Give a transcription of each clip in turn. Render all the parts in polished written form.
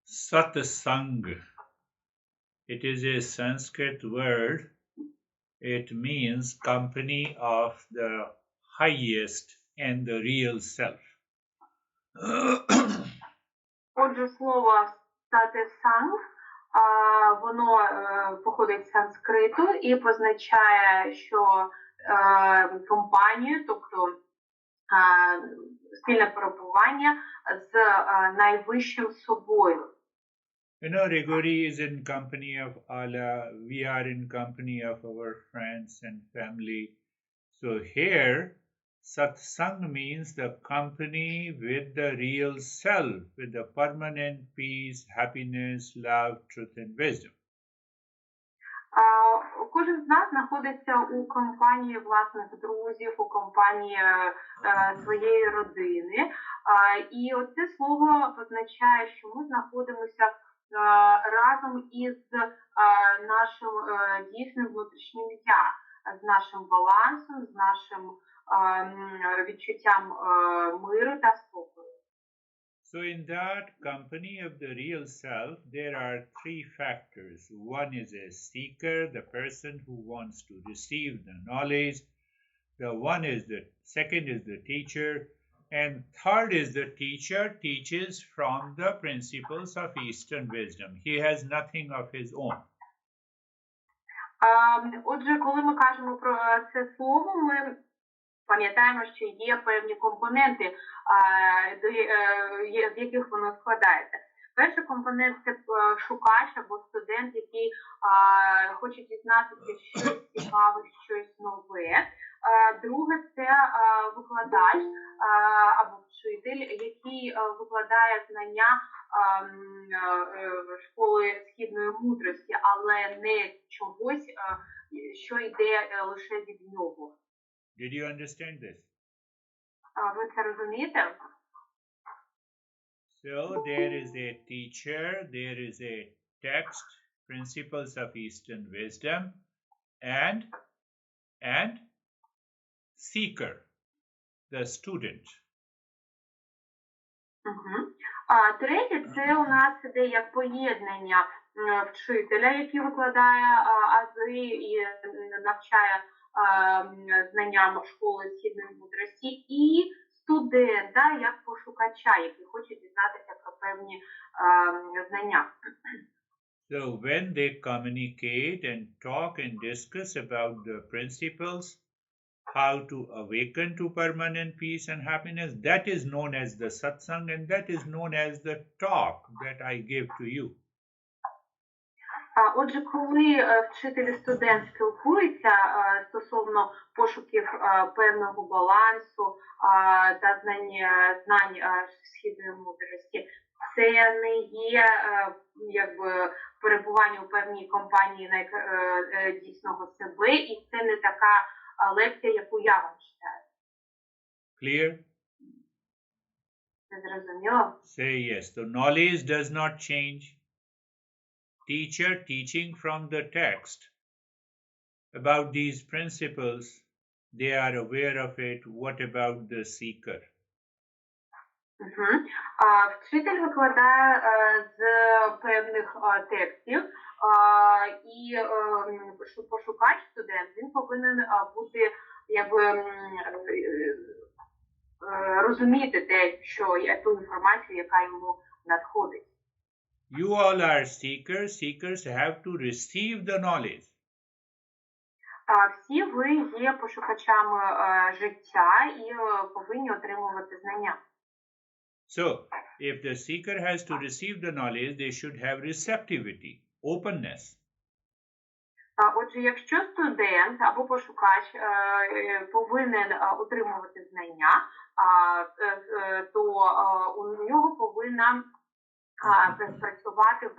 Satsang. It is a Sanskrit word. It means company of the highest and the real self. Отже, слово «сатесанг» воно походить з санскриту і позначає, що компанію, тобто спільне перебування з найвищим собою. You know, Rigori is in company of Allah. We are in company of our friends and family. So here, satsang means the company with the real self, with the permanent peace, happiness, love, truth and wisdom. Кожен з нас знаходиться у компанії власних друзів, у компанії своєї родини. І оце слово позначає, що ми знаходимося разом із нашим дійсним внутрішнім «я», з нашим балансом, з нашим відчуттям миру та спокою. So in that company of the real self, there are three factors. One is a seeker, the person who wants to receive the knowledge. The second is the teacher. And third is the teacher teaches from the principles of Eastern wisdom. He has nothing of his own. Отже, коли ми кажемо про це слово, ми пам'ятаємо, що є певні компоненти, з яких воно складається. Перший компонент – це шукач або студент, який хоче дізнатися щось цікаве, щось нове. Друге – це викладач або вчитель, який викладає знання школи східної мудрості, але не чогось, що йде лише від нього. Did you understand this? Ви це розумієте? So there is a teacher, there is a text, principles of Eastern wisdom, and seeker, the student. Третє, це у нас іде як поєднання вчителя, який викладає ази і навчає знанням школи східної мудрості, і студента, як пошукача, який хоче дізнатися про певні знання. So when they communicate and talk and discuss about the principles, how to awaken to permanent peace and happiness, that is known as the satsang, and that is known as the talk that I give to you. Отже, коли вчитель і студент спілкуються стосовно пошуків певного балансу та знань східної мудрості, це не є якби перебування у певній компанії дійсного себе, і це не така лекція, яку я вам читаю. Clear? Це зрозуміло? Say yes. The knowledge does not change. Teacher teaching from the text about these principles, they are aware of it. What about the seeker? Вчитель викладає з певних текстів, і пошукач, студент, він повинен бути, якби, розуміти те, ту інформацію, яка йому надходить. You all are seekers. Seekers have to receive the knowledge. Всі ви є пошукачами життя і повинні отримувати знання. So, if the seeker has to receive the knowledge, they should have receptivity, openness. Отже, якщо студент або пошукач повинен отримувати знання, то у нього повинна спрацювати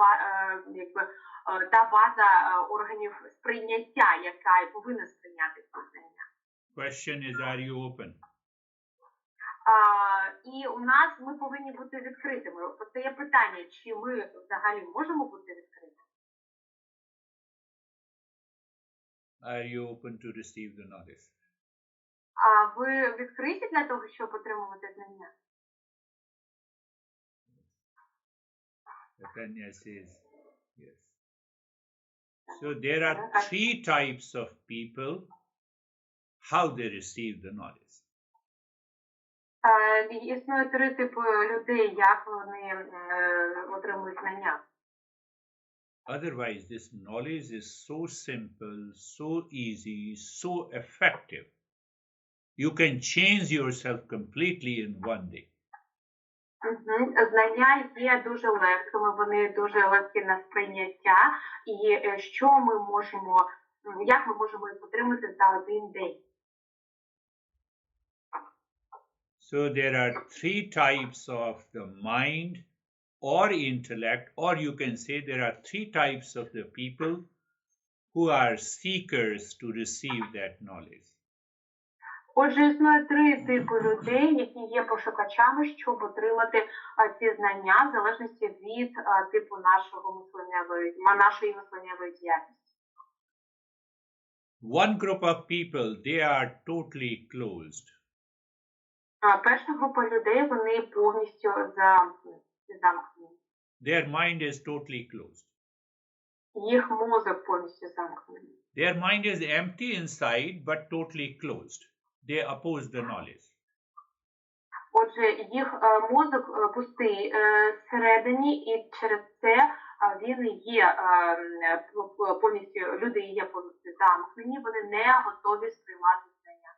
та база органів сприйняття, яка повинна сприйняти ці знання. Question is, are you open? І у нас ми повинні бути відкритими. Це є питання, чи ми взагалі можемо бути відкритими? Are you open to receive the knowledge? А ви відкриті для того, щоб отримувати знання? Tanya says, yes. So there are three types of people, how they receive the knowledge. Існує три типи людей, як вони отримують знання. Otherwise, this knowledge is so simple, so easy, so effective. You can change yourself completely in one day. Знання є дуже легкими, вони дуже легкі на сприйняття. І що ми можемо, як ми можемо їх отримати за один день? So there are three types of the mind or intellect, or you can say there are three types of the people who are seekers to receive that knowledge. Отже, існує три типи людей, які є пошукачами, щоб отримати ці знання, в залежності від типу нашої мисленнєвої діяльності. One group of people, they are totally closed. Перша група людей, вони повністю замкнені. Their mind is totally closed. Їх мозок повністю замкнений. Their mind is empty inside, but totally closed. They oppose the knowledge. Отже, їх мозок пустий всередині, і через це він є повністю, люди є повністю замкнені, вони не готові сприймати знання.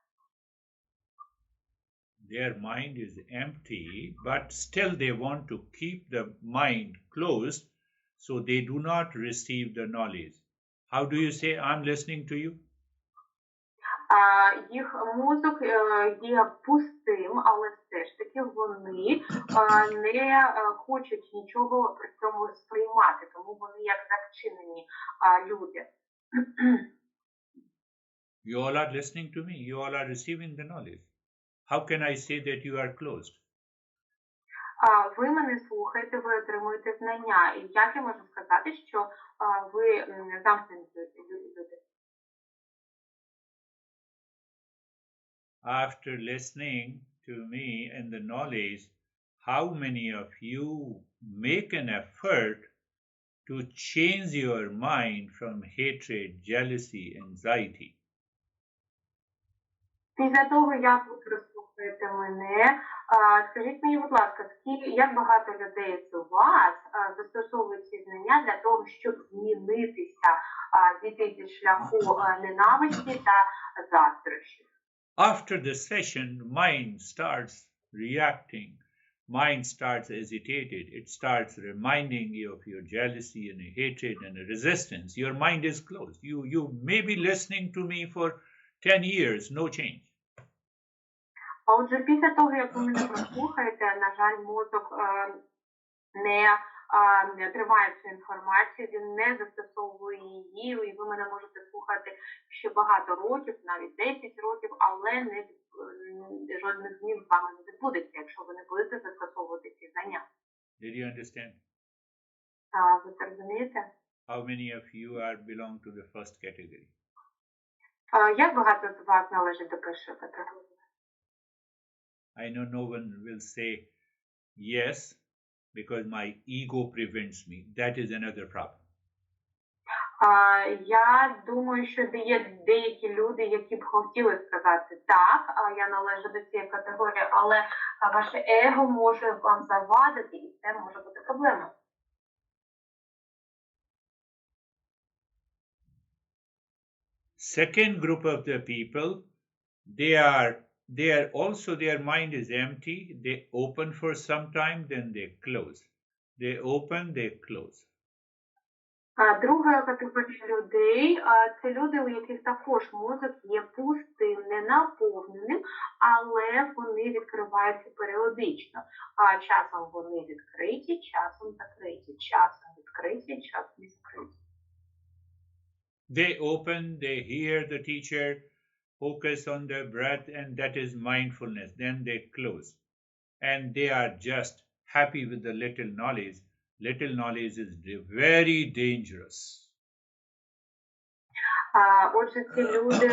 Their mind is empty, but still they want to keep the mind closed, so they do not receive the knowledge. How do you say, I'm listening to you? Їх мозок є пустим, але все ж таки вони не хочуть нічого при цьому сприймати, тому вони як зачинені люди. You all are listening to me. You all are receiving the knowledge. How can I say that you are closed? Ви мене слухаєте, ви отримуєте знання. І як я можу сказати, що ви замкнені люди? After listening to me and the knowledge, how many of you make an effort to change your mind from hatred, jealousy, anxiety? Після того, як ви прослухаєте мене, скажіть мені, будь ласка, як багато людей з вас застосовують ці знання для того, щоб змінитися, зійти зі шляху ненависті та заздрощів? After the session, mind starts reacting. Mind starts agitated. It starts reminding you of your jealousy and hatred and resistance. Your mind is closed. You may be listening to me for 10 years, no change. А отже, після того, як ви мене прослухаєте, на жаль, мозок не тримає цю інформацію, він не застосовує її, і ви мене можете слухати ще багато років, навіть 10 років, але жодних змін з вами не відбудеться, якщо ви не будете застосовувати ці знання. Did you understand? Ви це розумієте? How many of you belong to the first category? Як багато з вас належить до першої категорії? I know no one will say yes, because my ego prevents me. That is another problem. Я думаю, що є деякі люди, які б хотіли сказати так, я належу до цієї категорії, але ваше его може вам завадити, і це може бути проблемою. Second group of the people, they are also, their mind is empty. They open for some time, then they close. They open, they close. Друга категорія людей – це люди, у яких також мозок є пустим, ненаповненим, але вони відкриваються періодично. Часом вони відкриті, часом закриті, часом відкриті, часом закриті. They open, they hear the teacher, focus on the breath, and that is mindfulness. Then they close. And they are just happy with the little knowledge. Little knowledge is very dangerous. Отже, ці люди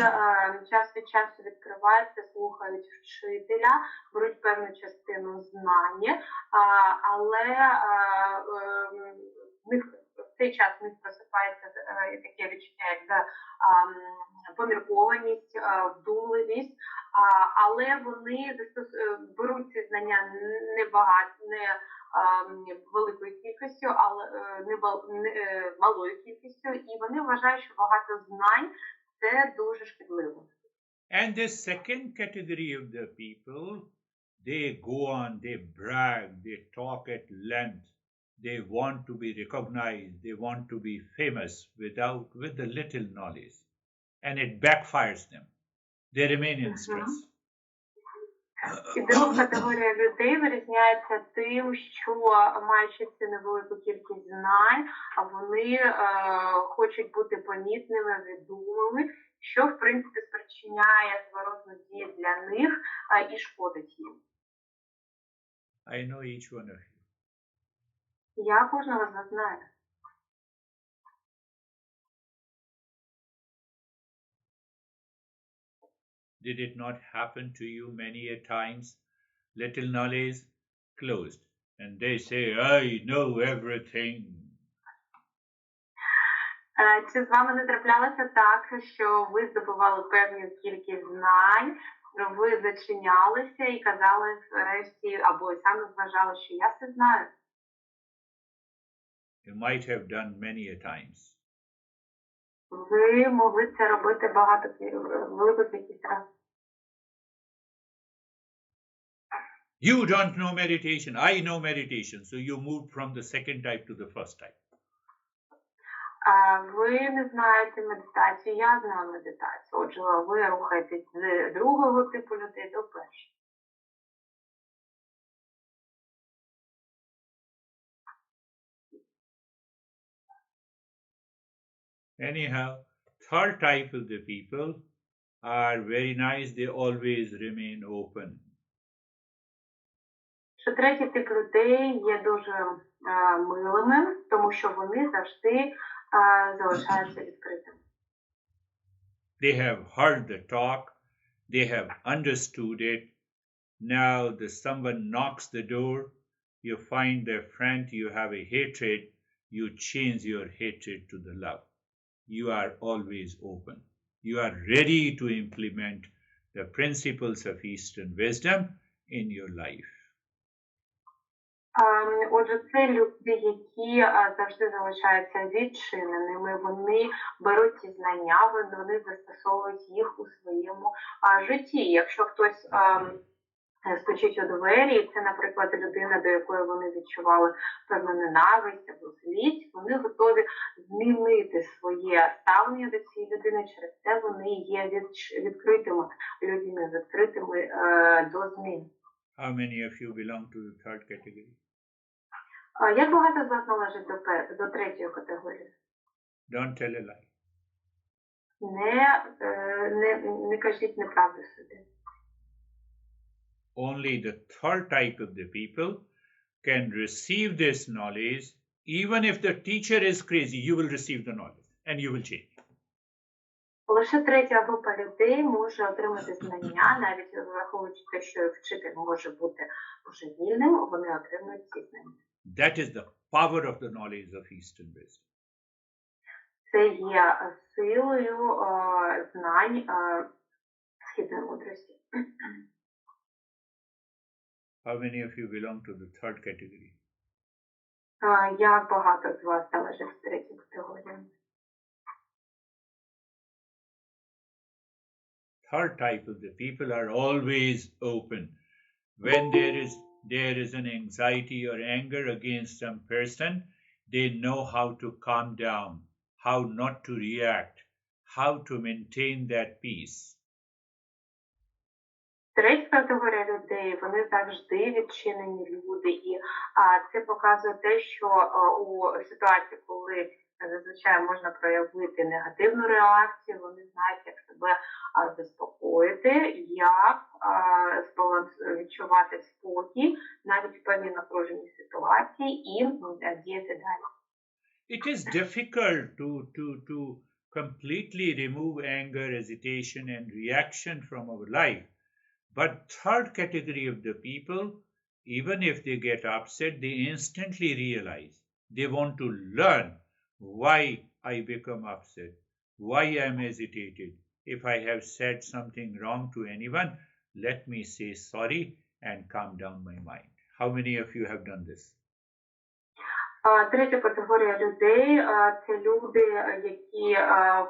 час від часу відкриваються, слухають вчителя, беруть певну частину знань, але в цей час в них просипається таке відчуття, як поміркованість, вдумливість, але вони беруть ці знання не великою кількістю, але не малою кількістю, і вони вважають, що багато знань – це дуже шкідливо. And the second category of the people, they go on, they brag, they talk at length, they want to be recognized, they want to be famous with the little knowledge. And it backfires them. They remain in stress. І друга категорія людей вирізняється тим, що, маючи цю невелику кількість знань, вони хочуть бути помітними, відомими, що, в принципі, спричиняє зворотну дію для них і шкодить їм. I know each one of you. Я кожного з вас знаю. Did it not happen to you many a times? Little knowledge closed, and they say, I know everything. Чи з вами не траплялося так, що ви здобували певну кількість знань, ви зачинялися і казали врешті, або саме вважали, що я все знаю? You might have done many a times. Ви могли це робити велику кількість разів. You don't know meditation. I know meditation. So you moved from the second type to the first type. Ви не знаєте медитацію, я знаю медитацію. Отже, ви рухаєтесь з другого типу людей до першого. Anyhow, third type of the people are very nice. They always remain open. Що третій тип людей є дуже милими, тому що вони завжди залишаються відкритими. They have heard the talk. They have understood it. Now someone knocks the door. You find their friend. You have a hatred. You change your hatred to the love. You are always open. You are ready to implement the principles of Eastern wisdom in your life. Отже, це люди, які завжди залишаються відчиненими, вони беруть ці знання, вони застосовують їх у своєму житті. Якщо хтось стучить у двері, це, наприклад, людина, до якої вони відчували певну ненависть або злість, вони готові змінити своє ставлення до цієї людини, через це вони є відкритими людьми, відкритими до змін. How many of you belong to the third category? Як багато з вас належить до третьої категорії? Don't tell a lie. Не кажіть неправду собі. Only the third type of the people can receive this knowledge. Even if the teacher is crazy, you will receive the knowledge and you will change. Лише третя група людей може отримати знання, навіть враховуючи те, що вчитель може бути божевільним, вони отримують ці знання. That is the power of the knowledge of Eastern wisdom. Це є силою знань східної мудрості. How many of you belong to the third category? Як багато з вас належить з третьої категорії? Third type of the people are always open. When there is an anxiety or anger against some person, they know how to calm down, how not to react, how to maintain that peace. Третя категорія людей, вони завжди відчинені люди, і це показує те, що у ситуації, коли зазвичай можна проявити негативну реакцію, вони знають, як себе заспокоїти, як відчувати спокій, навіть в певній напруженій ситуації, і діяти далі. It is difficult to completely remove anger, hesitation, and reaction from our life. But third category of the people, even if they get upset, they instantly realize they want to learn why I become upset, why I am hesitated. If I have said something wrong to anyone, let me say sorry and calm down my mind. How many of you have done this? Третя категорія людей це люди, які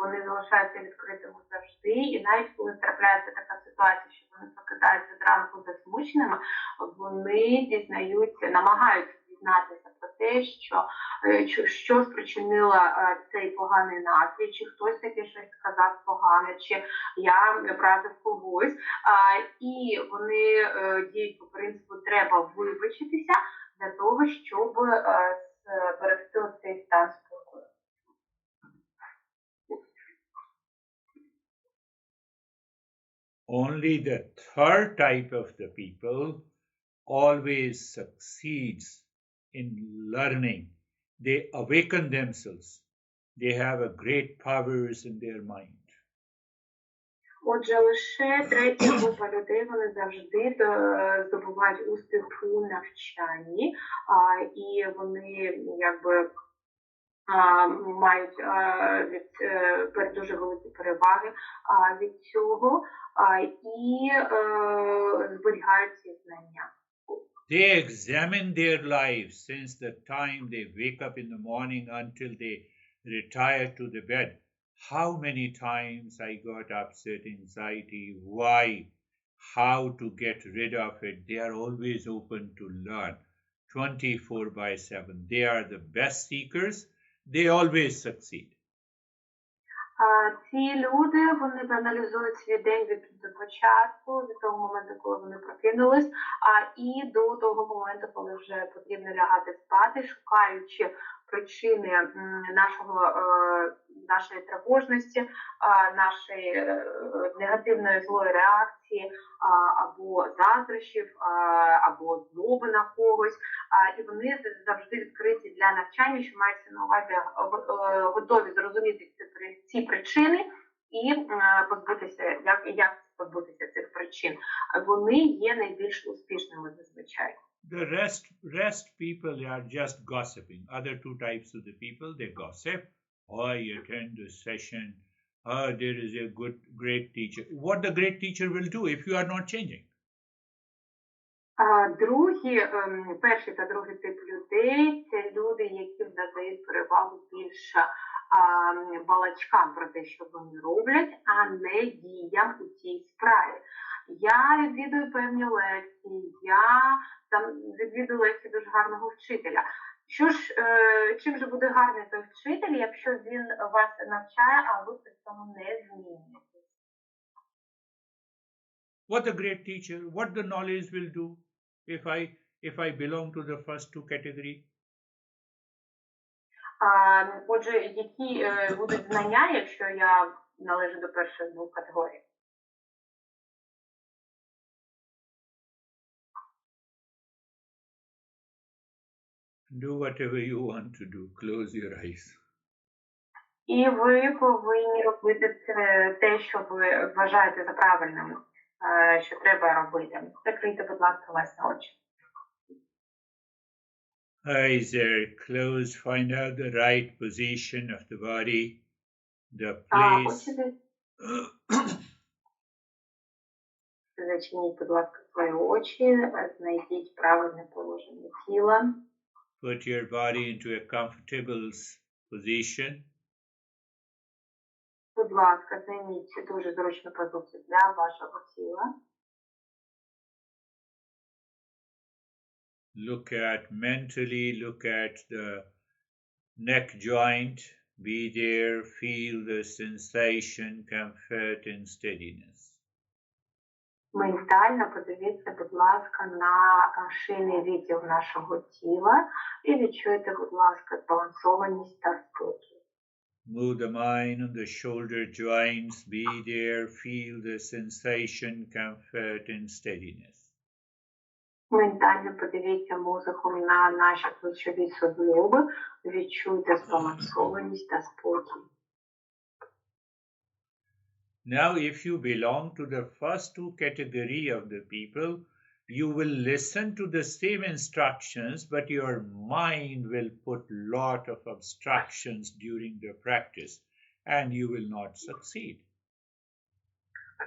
вони залишаються відкритими завжди, і навіть коли трапляється така ситуація, що вони прокидаються зранку засмученими, вони дізнаються, намагаються дізнатися про те, що спричинило цей поганий настрій, чи хтось таки щось сказав погане, чи я образив когось, і вони діють по принципу треба вибачитися для того, щоб берегти цей стан спокою. Only the third type of the people always succeeds in learning. They awaken themselves. They have a great powers in their mind. Отже, лише третя група людей, вони завжди здобувають успіх у навчанні, і вони якби мають дуже великі переваги від цього і зберігають ці знання. They examine their lives since the time they wake up in the morning until they retire to the bed. How many times I got upset, anxiety, why, how to get rid of it. They are always open to learn 24/7. They are the best seekers. They always succeed. Ці люди, вони аналізують свій день від початку, від того моменту, коли вони прокинулись, і до того моменту, коли вже потрібно лягати спати, шукаючи причини нашої тривожності, нашої негативної злої реакції, або заздрощів, або злоби на когось. І вони завжди відкриті для навчання, що мається на увазі, готові зрозуміти ці причини і позбутися, як позбутися цих причин. Вони є найбільш успішними зазвичай. The rest people are just gossiping. Other two types of the people, they gossip. Oh, I attend this session. Oh, there is a great teacher. What the great teacher will do if you are not changing? Перший та другий тип людей – це люди, які надають перевагу більше балачкам про те, що вони роблять, а не діям у цій справі. Я відвідую певні лекції, я відвідую лекції дуже гарного вчителя. Чим же буде гарний той вчитель, якщо він вас навчає, а ви при цьому не змінюєтесь? What the great teacher, what the knowledge will do if I belong to the first two category? Отже, які будуть знання, якщо я належу до першої двох категорій? Do whatever you want to do. Close your eyes. І ви повинні робити те, що ви вважаєте за правильним, що треба робити. Закрийте, будь ласка, власні очі. Eyes are closed. Find out the right position of the body, the place. Зачиніть, будь ласка, свої очі, знайдіть правильне положення тіла. Put your body into a comfortable position. Будь ласка, займіть дуже зручну позицію для вашого тіла. Look at the neck joint. Be there, feel the sensation, comfort and steadiness. Ментально подивіться, будь ласка, на шийний відділ нашого тіла і відчуйте, будь ласка, збалансованість та спокій. Move the mind on the shoulder joints. Be there, feel the sensation, comfort and steadiness. Ментально подивіться мозоком на наші плечові суглоби, відчуйте збалансованість та спокій. Now, if you belong to the first two category of the people, you will listen to the same instructions, but your mind will put lot of obstructions during the practice, and you will not succeed.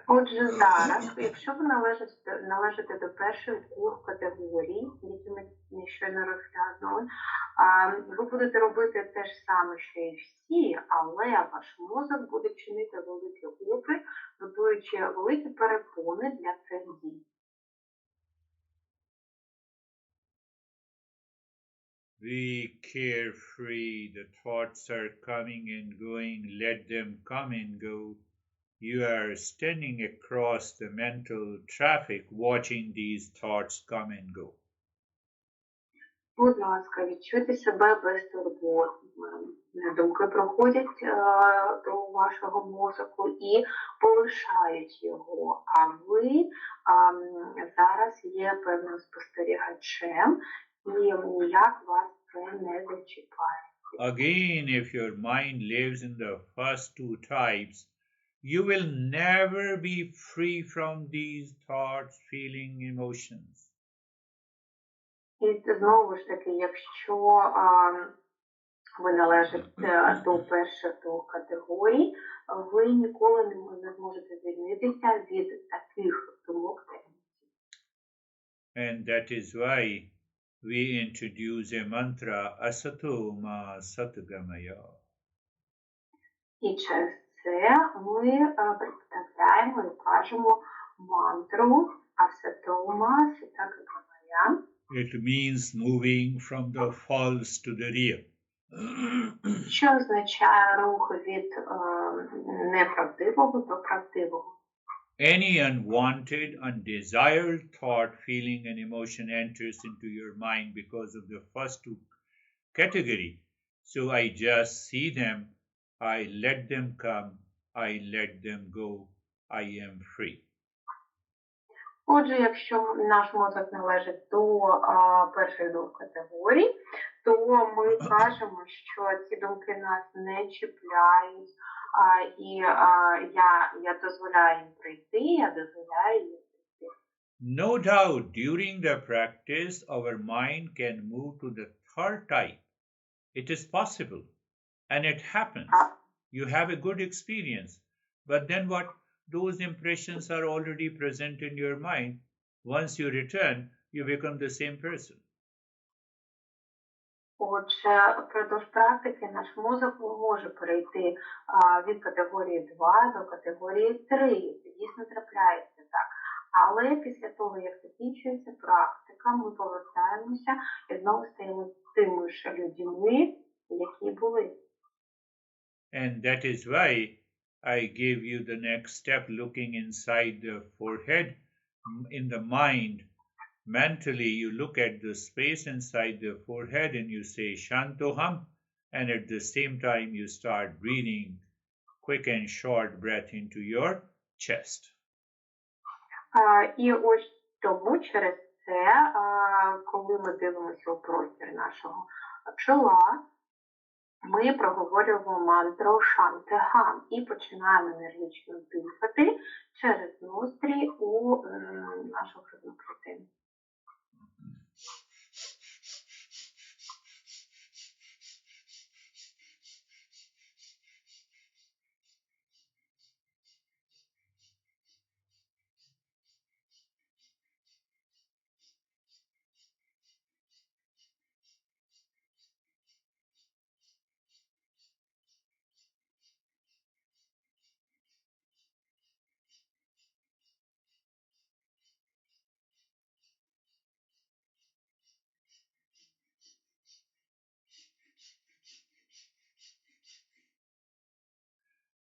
Отже, зараз, якщо ви належите до перших двох категорій, які ми щойно розглянули, ви будете робити те ж саме, що і всі, але ваш мозок буде чинити великі опір, готуючи великі перепони для цих дій. Be carefree, the thoughts are coming and going, let them come and go. You are standing across the mental traffic, watching these thoughts come and go. Будь ласка, відчуйте себе безтурботними. Думки проходять до вашого мозку і полишають його, а ви зараз є певним спостерігачем, і ніяк вас це не зачіпає. Again, if your mind lives in the first two types, you will never be free from these thoughts, feeling, emotions. І знову ж таки, якщо ви належите до перших двох категорій, ви ніколи не зможете звільнитися від таких думок. And that is why we introduce a mantra, asato ma satgamaya. І через це ми представляємо і кажемо мантру асатома сатgamaya. It means moving from the false to the real. Що означає рух від неправдивого до правдивого? Any unwanted, undesired thought, feeling, and emotion enters into your mind because of the first two category. So I just see them, I let them come, I let them go, I am free. Отже, якщо наш мозок належить до першої двох категорій, то ми кажемо, що ці думки нас не чіпляють, і я дозволяю їм прийти, я дозволяю їм прийти. No doubt, during the practice, our mind can move to the third type. It is possible, and it happens. You have a good experience, but then what? Those impressions are already present in your mind. Once you return, you become the same person. Отже, впродовж практики наш мозок може перейти від категорії 2 до категорії 3. Це дійсно трапляється так. Але після того, як закінчується практика, ми повертаємося і знову стаємо тими ж людьми, які були. And that is why I gave you the next step, looking inside the forehead. In the mind, mentally, you look at the space inside the forehead and you say Shantoham, and at the same time you start breathing quick and short breath into your chest. І ось тому через це, коли ми дивимося у простір нашого чола, ми проговорюємо мантру Шантехам і починаємо енергічно дихати через ноздрі у нашу грудну клітину.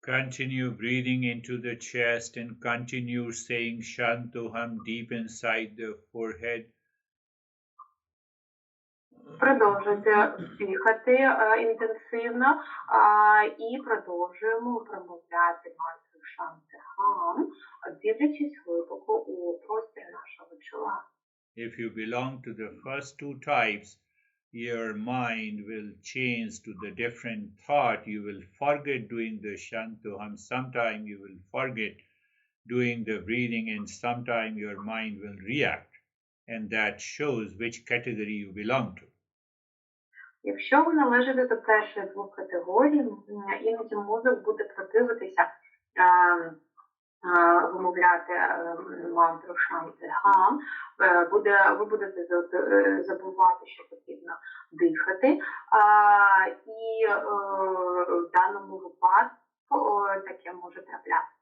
Continue breathing into the chest and continue saying Shantoham deep inside the forehead. Продовжуйте дихати інтенсивно і продовжуємо промовляти мантру Шантехам, дивлячись глибоко у простір нашого чола. If you belong to the first two types, your mind will change to the different thought. You will forget doing the Shantoham. Sometime you will forget doing the breathing, and sometime your mind will react. And that shows which category you belong to. Якщо ви належите до першої двох категорій, іноді мозок буде противитися вимовляти мантру шантигам, ви будете забувати, що потрібно дихати, і в даному випадку таке може траплятися.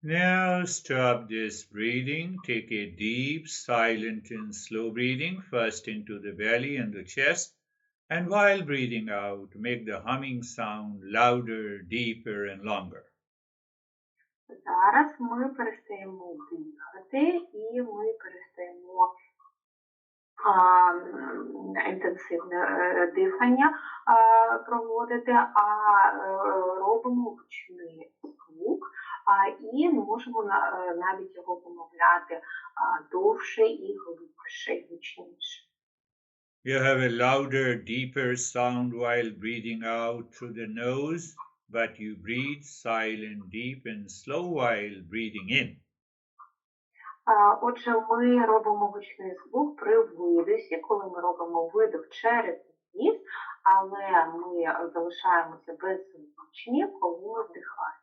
Now stop this breathing. Take a deep, silent and slow breathing, first into the belly and the chest, and while breathing out, make the humming sound louder, deeper and longer. Зараз ми перестаємо дихати і ми перестаємо інтенсивне дихання проводити, а робимо гучний звук, і можемо навіть його вимовляти довше і глибше, і гучніше. You have a louder, deeper sound while breathing out through the nose, but you breathe silent, deep and slow while breathing in. Отже, ми робимо гучний звук при видисі, коли ми робимо видих через ніс, але ми залишаємося беззвучні, коли ми вдихаємо.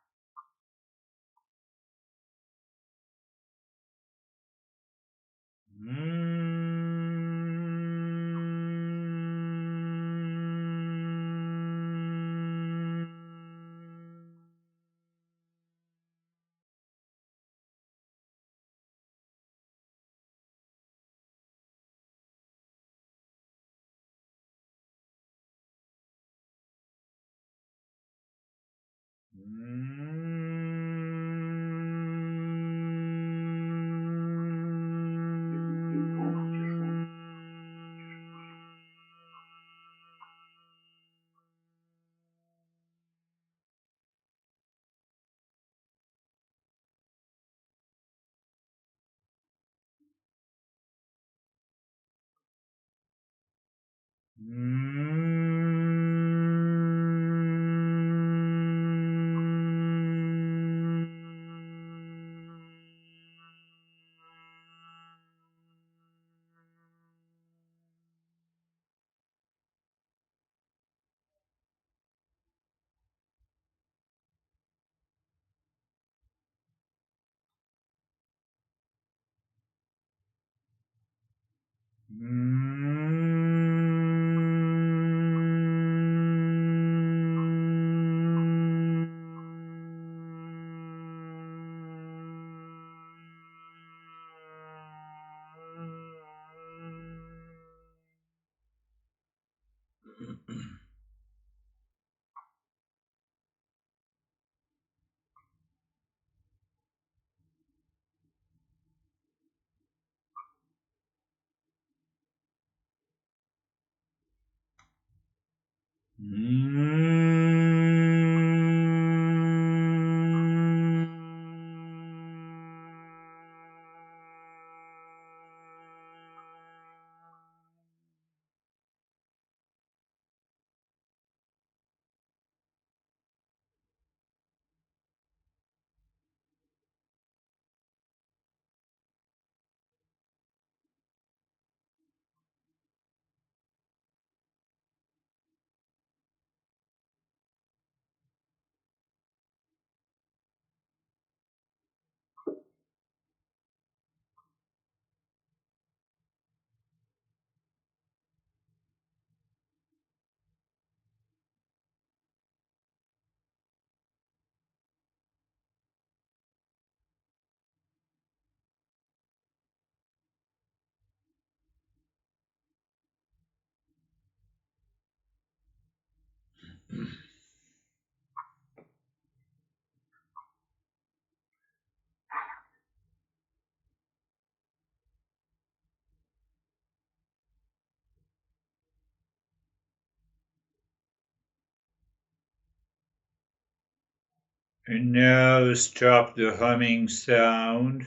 And now stop the humming sound.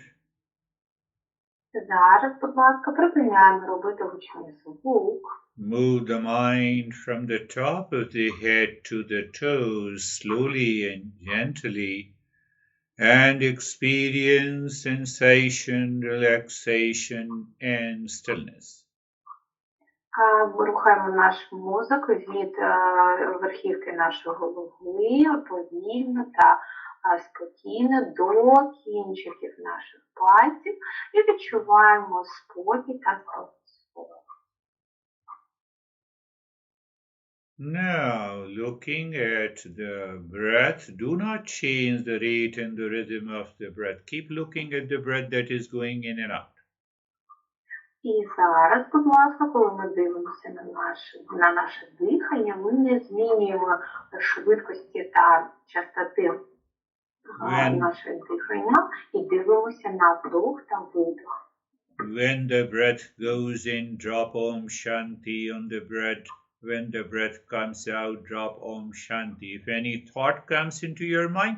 Зараз, будь ласка, припиняємо робити гучний звук. Move the mind from the top of the head to the toes slowly and gently, and experience sensation, relaxation, and stillness. Рухаємо наш мозок від верхівки нашої голови повільно та спокійно до кінчиків наших пальців і відчуваємо спокій та спокійство. Now, looking at the breath, do not change the rate and the rhythm of the breath. Keep looking at the breath that is going in and out. І зараз, будь ласка, коли ми дивимося на наше дихання, ми не змінюємо швидкості та частоти нашого дихання і дивимося на вдох та видох. When the breath goes in, drop Om Shanti on the breath. When the breath comes out, drop Om Shanti. If any thought comes into your mind,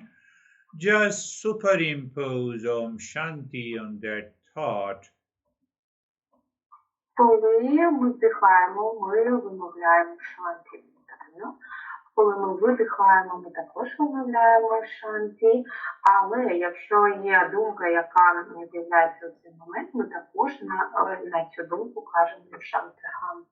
just superimpose Om Shanti on that thought. Коли ми вдихаємо, ми вимовляємо шанті. Коли ми видихаємо, ми також вимовляємо шанті. Але якщо є думка, яка з'являється у цей момент, ми також на цю думку кажемо шантигам.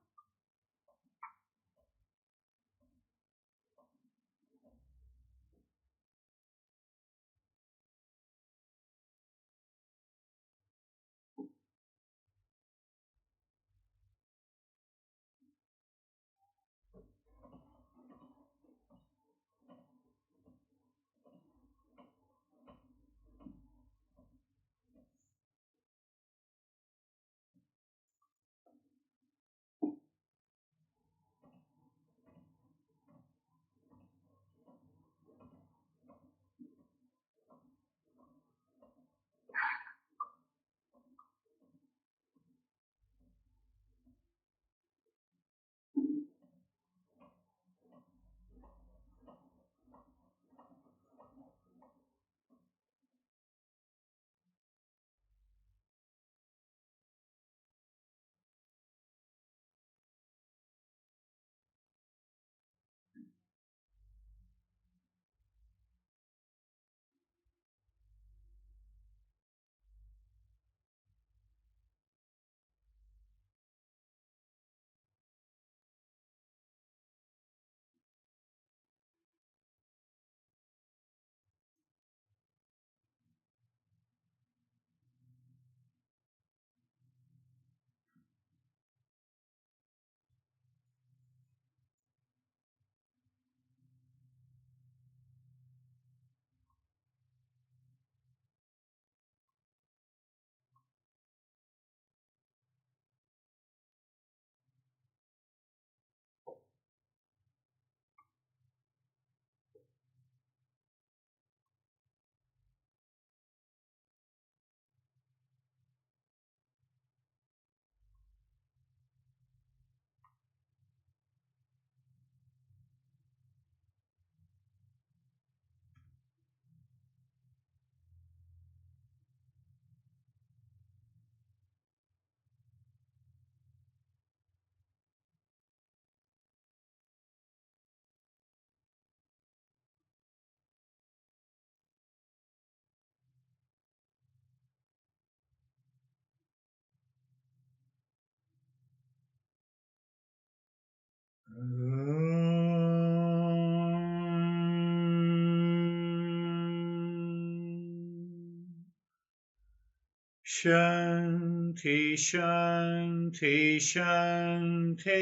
Shanti, Shanti, Shanti.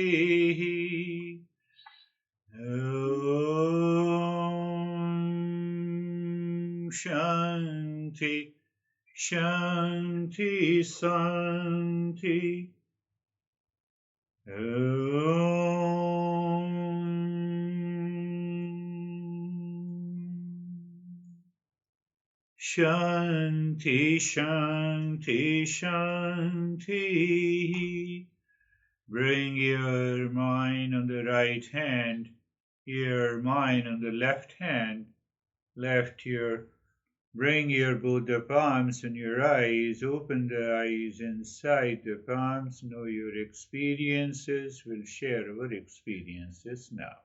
Om Shanti, Shanti, Santi. Om Shanti, Shanti, Shanti. Bring your mind on the right hand, your mind on the left hand, bring your both the palms on your eyes, open the eyes inside the palms, know your experiences, we'll share our experiences now.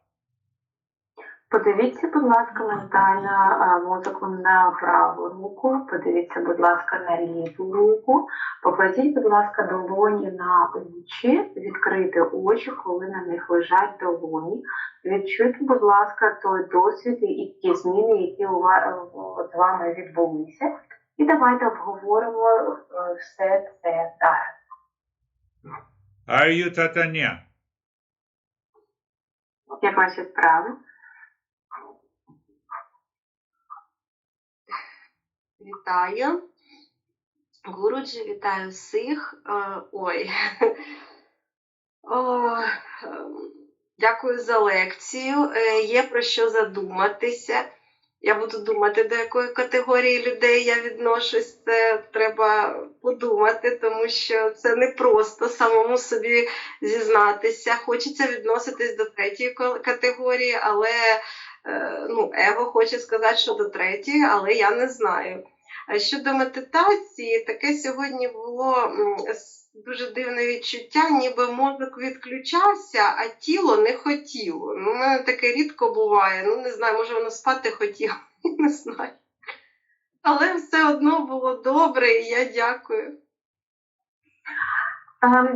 Подивіться, будь ласка, ментально музику на праву руку, подивіться, будь ласка, на ліву руку, покладіть, будь ласка, долоні на очі, відкрити очі, коли на них лежать долоні. Відчуйте, будь ласка, той досвід і ті зміни, які з вами відбулися. І давайте обговоримо все це зараз. Are you Tatanya? Як ваші справи? Вітаю. Гуруджі, вітаю всіх. Дякую за лекцію. Є про що задуматися. Я буду думати, до якої категорії людей я відношусь. Це треба подумати, тому що це не просто самому собі зізнатися. Хочеться відноситись до третьої категорії, але его хоче сказати, що до третьої, але я не знаю. Щодо медитації, таке сьогодні було дуже дивне відчуття, ніби мозок відключався, а тіло не хотіло. У мене таке рідко буває, не знаю, може воно спати хотіло, не знаю. Але все одно було добре, і я дякую.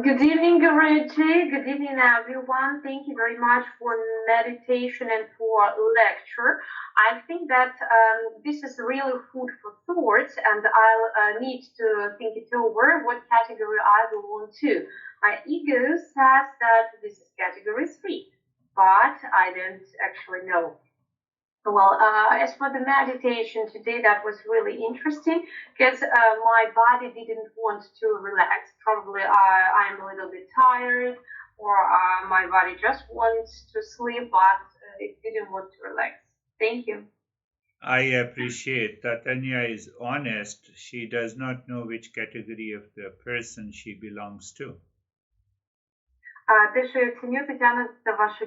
Good evening, Girish Jha. Good evening, everyone. Thank you very much for meditation and for lecture. I think that this is really food for thought, and I'll need to think it over what category I belong to. My ego says that this is category 3, but I don't actually know. Well, as for the meditation today, that was really interesting because my body didn't want to relax. Probably I'm a little bit tired, or my body just wants to sleep, but it didn't want to relax. Thank you. I appreciate Tatanya is honest. She does not know which category of the person she belongs to. Те, що я ціню, Тетяна, це вашу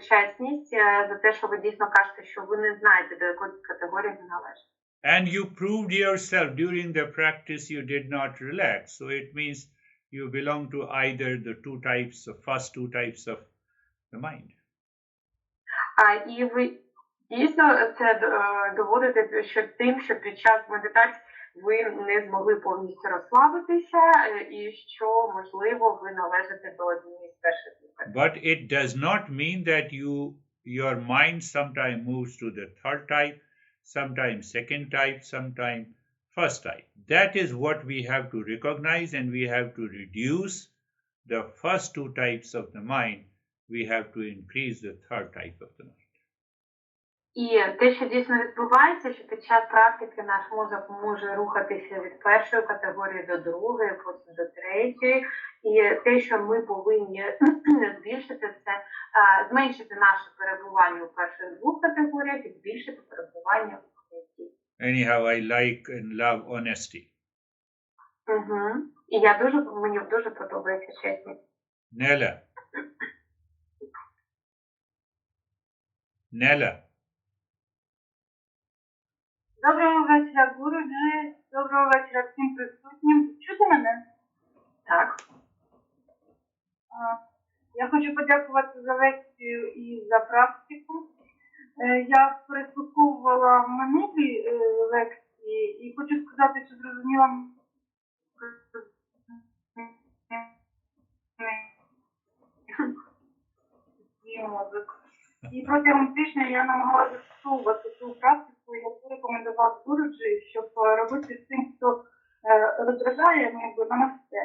чесність, за те, що ви дійсно кажете, що ви не знаєте, до якої категорії ви належите. And you proved yourself during the practice you did not relax. So it means you belong to either the first two types of the mind. І ви дійсно це доводите, що тим, що під час медитації ви не змогли повністю розслабитися, і що, можливо, ви належите до однієї з перших групи. But it does not mean that your mind sometimes moves to the third type, sometimes second type, sometimes first type. That is what we have to recognize, and we have to reduce the first two types of the mind. We have to increase the third type of the mind. І те, що дійсно відбувається, що під час практики наш мозок може рухатися від першої категорії до другої, потім до третьої. І те, що ми повинні збільшити, це зменшити наше перебування у перших двох категоріях і збільшити перебування у третій. Anyhow, I like and love honesty. І мені дуже подобається чесність. Nella. Доброго вечора, Гуруджі. Доброго вечора всім присутнім. Чути мене? Так. Я хочу подякувати за лекцію і за практику. Я переслуховувала минулі лекції і хочу сказати, що зрозуміла мозок. І протягом тижня я намагалася застосовувати цю практику, яку рекомендував Гуруджі, щоб робити з тим, хто роздражає, намасте.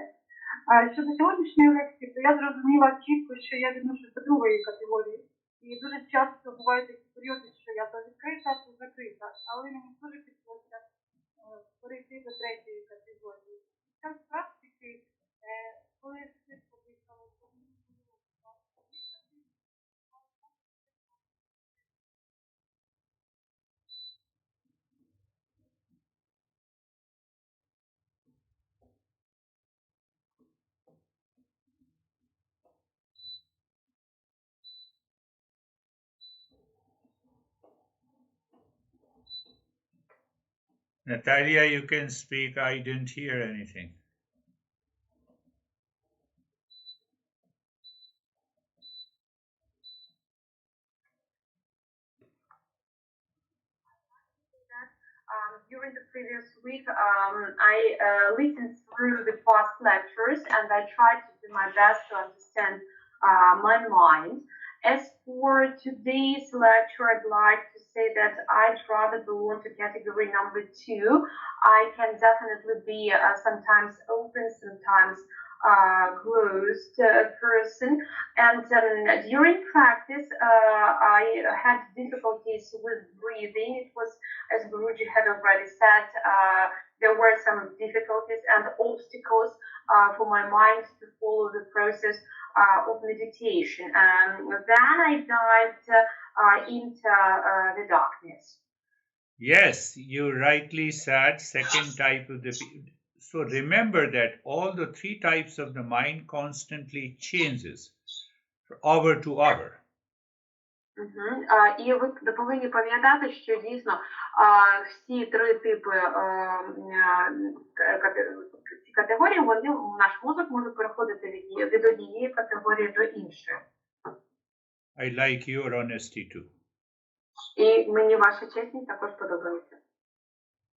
Щодо сьогоднішньої лекції, то я зрозуміла чітко, що я відношусь до другої категорії. І дуже часто бувають такі періоди, що я то відкрита, то закрита. Але мені дуже підходиться перейти до третьої категорії. Під час практики, коли швидко виїхала, Natalia, you can speak. I didn't hear anything. During the previous week, I listened through the past lectures and I tried to do my best to understand my mind. As for today's lecture, I'd like to say that I'd rather belong to category number 2. I can definitely be sometimes open, sometimes closed person. And during practice, I had difficulties with breathing. It was, as Guruji had already said, there were some difficulties and obstacles for my mind to follow the process of meditation. Then I dived into the darkness. Yes, you rightly said, second type of the... So remember that all the 3 types of the mind constantly changes hour to hour. І ви повинні пам'ятати, що дійсно всі 3 типи ці категорії, вони наш мозок може переходити від однієї категорії до іншої. I like your honesty too. І мені ваша чесність також подобається.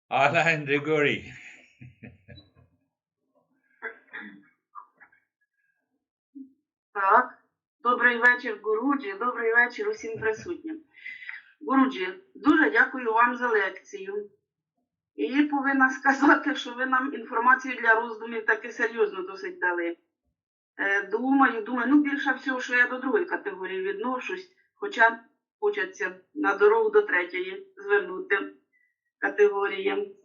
Ala and Grigori. Так. Добрий вечір, Гуруджі, добрий вечір усім присутнім. Гуруджі, дуже дякую вам за лекцію. І повинна сказати, що ви нам інформацію для роздумів таки серйозно досить дали. Думаю, більше всього, що я до другої категорії відношусь, хоча хочеться на дорогу до третьої звернути категорії.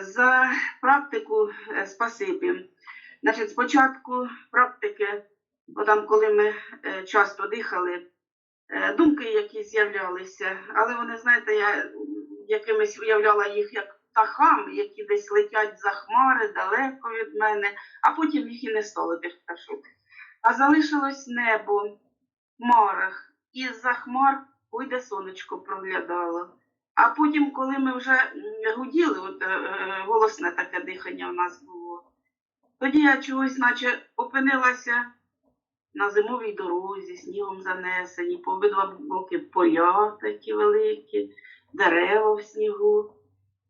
За практику спасибі. Значить, спочатку практики, коли ми часто дихали, думки якісь з'являлися, але вони, знаєте, я якимись уявляла їх як птахам, які десь летять за хмари, далеко від мене, а потім їх і не стало тих пташок. А залишилось небо в хмарах, і з-за хмар пойде сонечко проглядало. А потім, коли ми вже гуділи, голосне таке дихання в нас було, тоді я чогось наче опинилася на зимовій дорозі, снігом занесені, по обидва боки поля такі великі, дерева в снігу.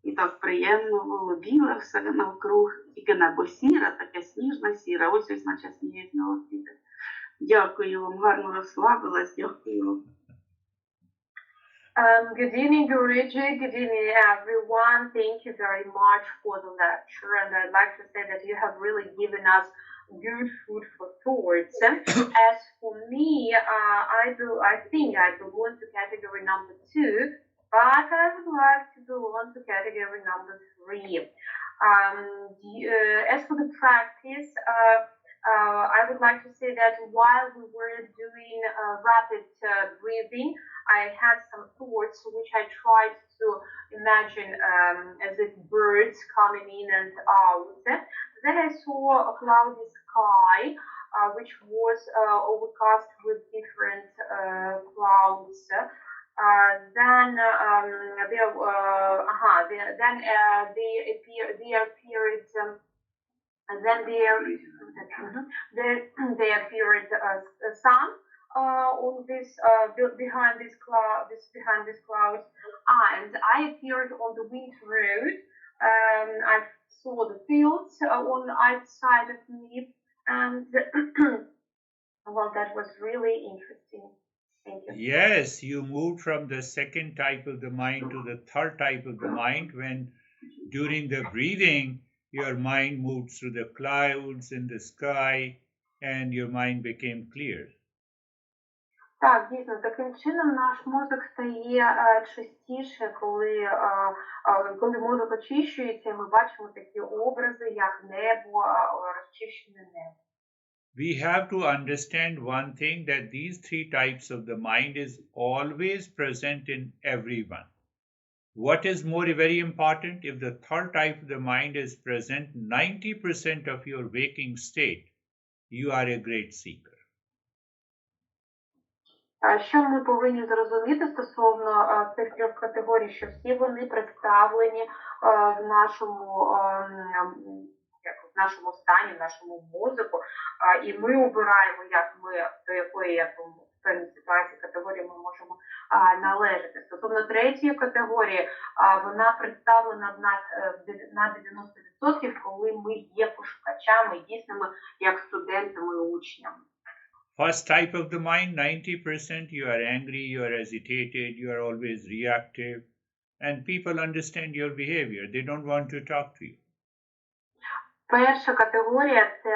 І так приємно було, біле все навкруг, тільки небо сіре, таке сніжна сіра, ось наче сніг знову піде. Дякую вам, гарно розслабилась, дякую вам. Good evening, Guriji. Good evening, everyone. Thank you very much for the lecture. And I'd like to say that you have really given us good food for thoughts. As for me, I think I belong to category number 2, but I would like to belong to category number 3. As for the practice, I would like to say that while we were doing rapid breathing, I had some thoughts which I tried to imagine as if birds coming in and out. Then I saw a cloudy sky which was overcast with different clouds. Then they appeared a sun on this behind this clouds, and I appeared on the wind road. I saw the fields on either side of me, and well, that was really interesting. Thank you. Yes, you moved from the second type of the mind to the third type of the mind when during the breathing your mind moved through the clouds in the sky and your mind became clear. Так, дійсно, таким чином наш мозок стає чистіше, коли мозок очищується, ми бачимо такі образи, як небо, розчищене небо. We have to understand one thing, that these 3 types of the mind is always present in everyone. What is very important? If the third type of the mind is present 90% of your waking state, you are a great seeker. Що ми повинні зрозуміти стосовно цих трьох категорій, що всі вони представлені в нашому стані, в нашому мозку, і ми обираємо, до якої в певній ситуації категорії ми можемо належати. Стосовно третьої категорії, вона представлена в нас на 90%, коли ми є пошукачами, дійсними як студентами і учнями. First type of the mind, 90%, you are angry, you are agitated, you are always reactive, and people understand your behavior. They don't want to talk to you. Перша категорія – це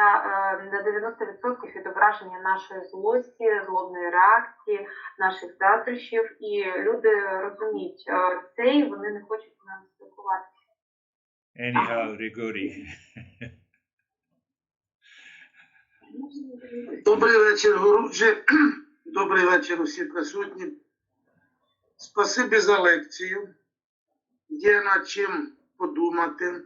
на 90% відображення нашої злості, злобної реакції, наших заздрощів, і люди розуміють це, і вони не хочуть з нами спілкуватися. Anyhow, Grigori. Добрий вечір, Гуруджі. Добрий вечір усі присутні. Спасибі за лекцію. Є над чим подумати.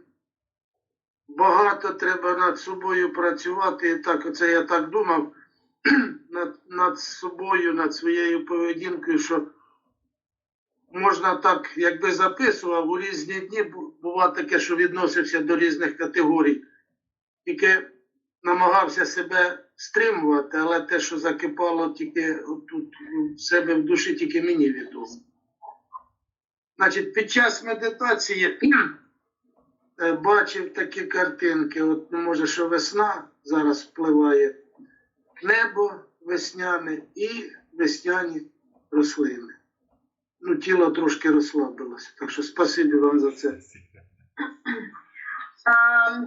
Багато треба над собою працювати. І так, оце я так думав, над собою, над своєю поведінкою, що можна так, якби записував, у різні дні буває таке, що відносився до різних категорій. Тільки намагався себе стримувати, але те, що закипало тільки тут в себе в душі, тільки мені відомо. Значить, під час медитації бачив такі картинки. От, може, що весна зараз впливає. Небо весняне і весняні рослини. Ну, тіло трошки розслабилося. Так що спасибі вам за це.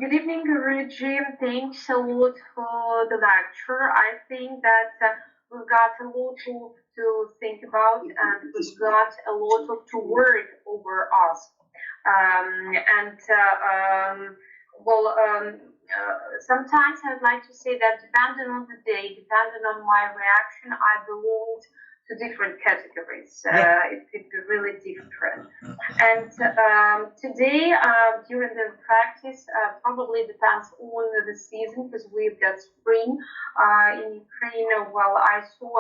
Good evening, Girish. Thanks a lot for the lecture. I think that we've got a lot to think about, and we've got a lot to work over us. Sometimes I'd like to say that depending on the day, depending on my reaction, I belong to different categories. It could be really different. And today, during the practice, probably depends on the season, because we've got spring in Ukraine. Well, I saw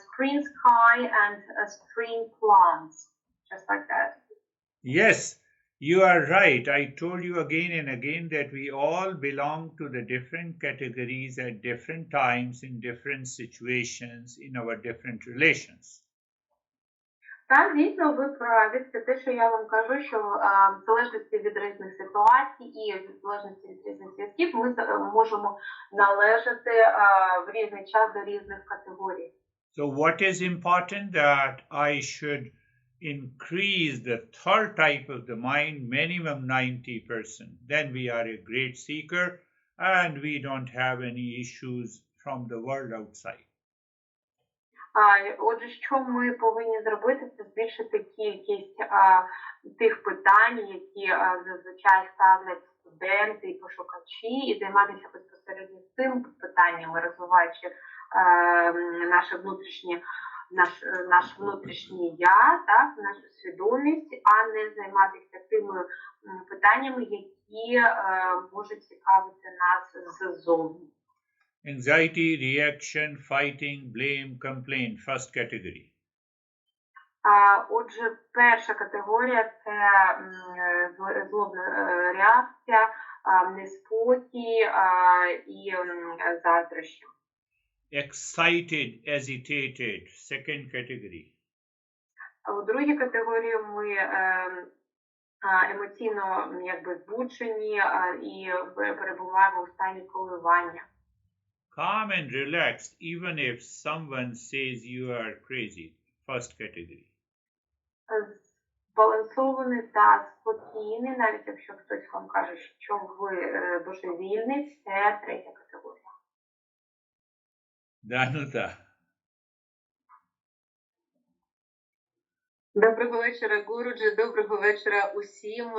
spring sky and spring plants, just like that. Yes, you are right. I told you again and again that we all belong to the different categories at different times, in different situations, in our different relations. Так, дійсно, ви праві. Це те, що я вам кажу, що в залежності від різних ситуацій і в залежності від різних зв'язків ми можемо належати в різний час до різних категорій. So what is important? That I should increase the third type of the mind, minimum 90%. Then we are a great seeker and we don't have any issues from the world outside. Отже, що ми повинні зробити, це збільшити кількість тих питань, які зазвичай ставлять студенти і пошукачі, і займатися безпосередньо цим питаннями, розвиваючи наш внутрішній я, так, нашу свідомість, а не займатися тими питаннями, які можуть цікавити нас ззовні. Anxiety, reaction, fighting, blame, complaint, first category. Отже, перша категорія – це злобна реакція, неспокій і заздрощі. Excited, agitated, second category. У другій категорії ми емоційно збуджені і перебуваємо у стані коливання. Calm and relaxed, even if someone says you are crazy, first category. Збалансований та спокійний, навіть якщо хтось вам каже, що ви божевільний, це третя категорія. Danuta. Доброго вечора, Гуруджі, доброго вечора усім.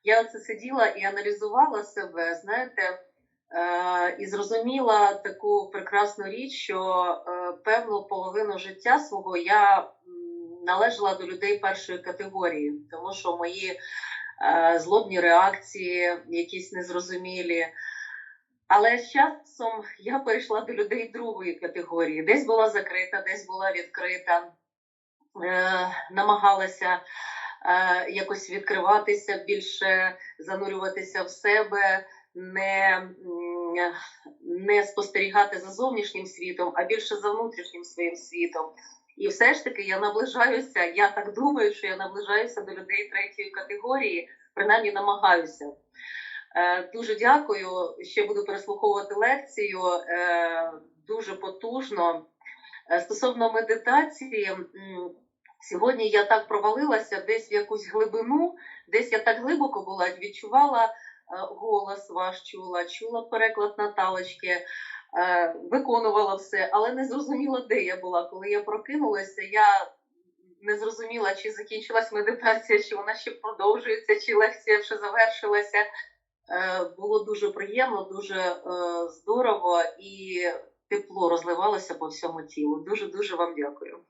Я оце сиділа і аналізувала себе, знаєте, і зрозуміла таку прекрасну річ, що певну половину життя свого я належала до людей першої категорії, тому що мої злобні реакції, якісь незрозумілі, Але з часом я перейшла до людей другої категорії. Десь була закрита, десь була відкрита, намагалася якось відкриватися, більше занурюватися в себе, не спостерігати за зовнішнім світом, а більше за внутрішнім своїм світом. І все ж таки я наближаюся, я так думаю, що я наближаюся до людей третьої категорії, принаймні намагаюся. Дуже дякую, ще буду переслуховувати лекцію, дуже потужно. Стосовно медитації, сьогодні я так провалилася десь в якусь глибину, десь я так глибоко була, відчувала голос ваш, чула переклад Наталочки, виконувала все, але не зрозуміла, де я була. Коли я прокинулася, я не зрозуміла, чи закінчилась медитація, чи вона ще продовжується, чи лекція вже завершилася. Було дуже приємно, дуже здорово і тепло розливалося по всьому тілу. Дуже вам дякую.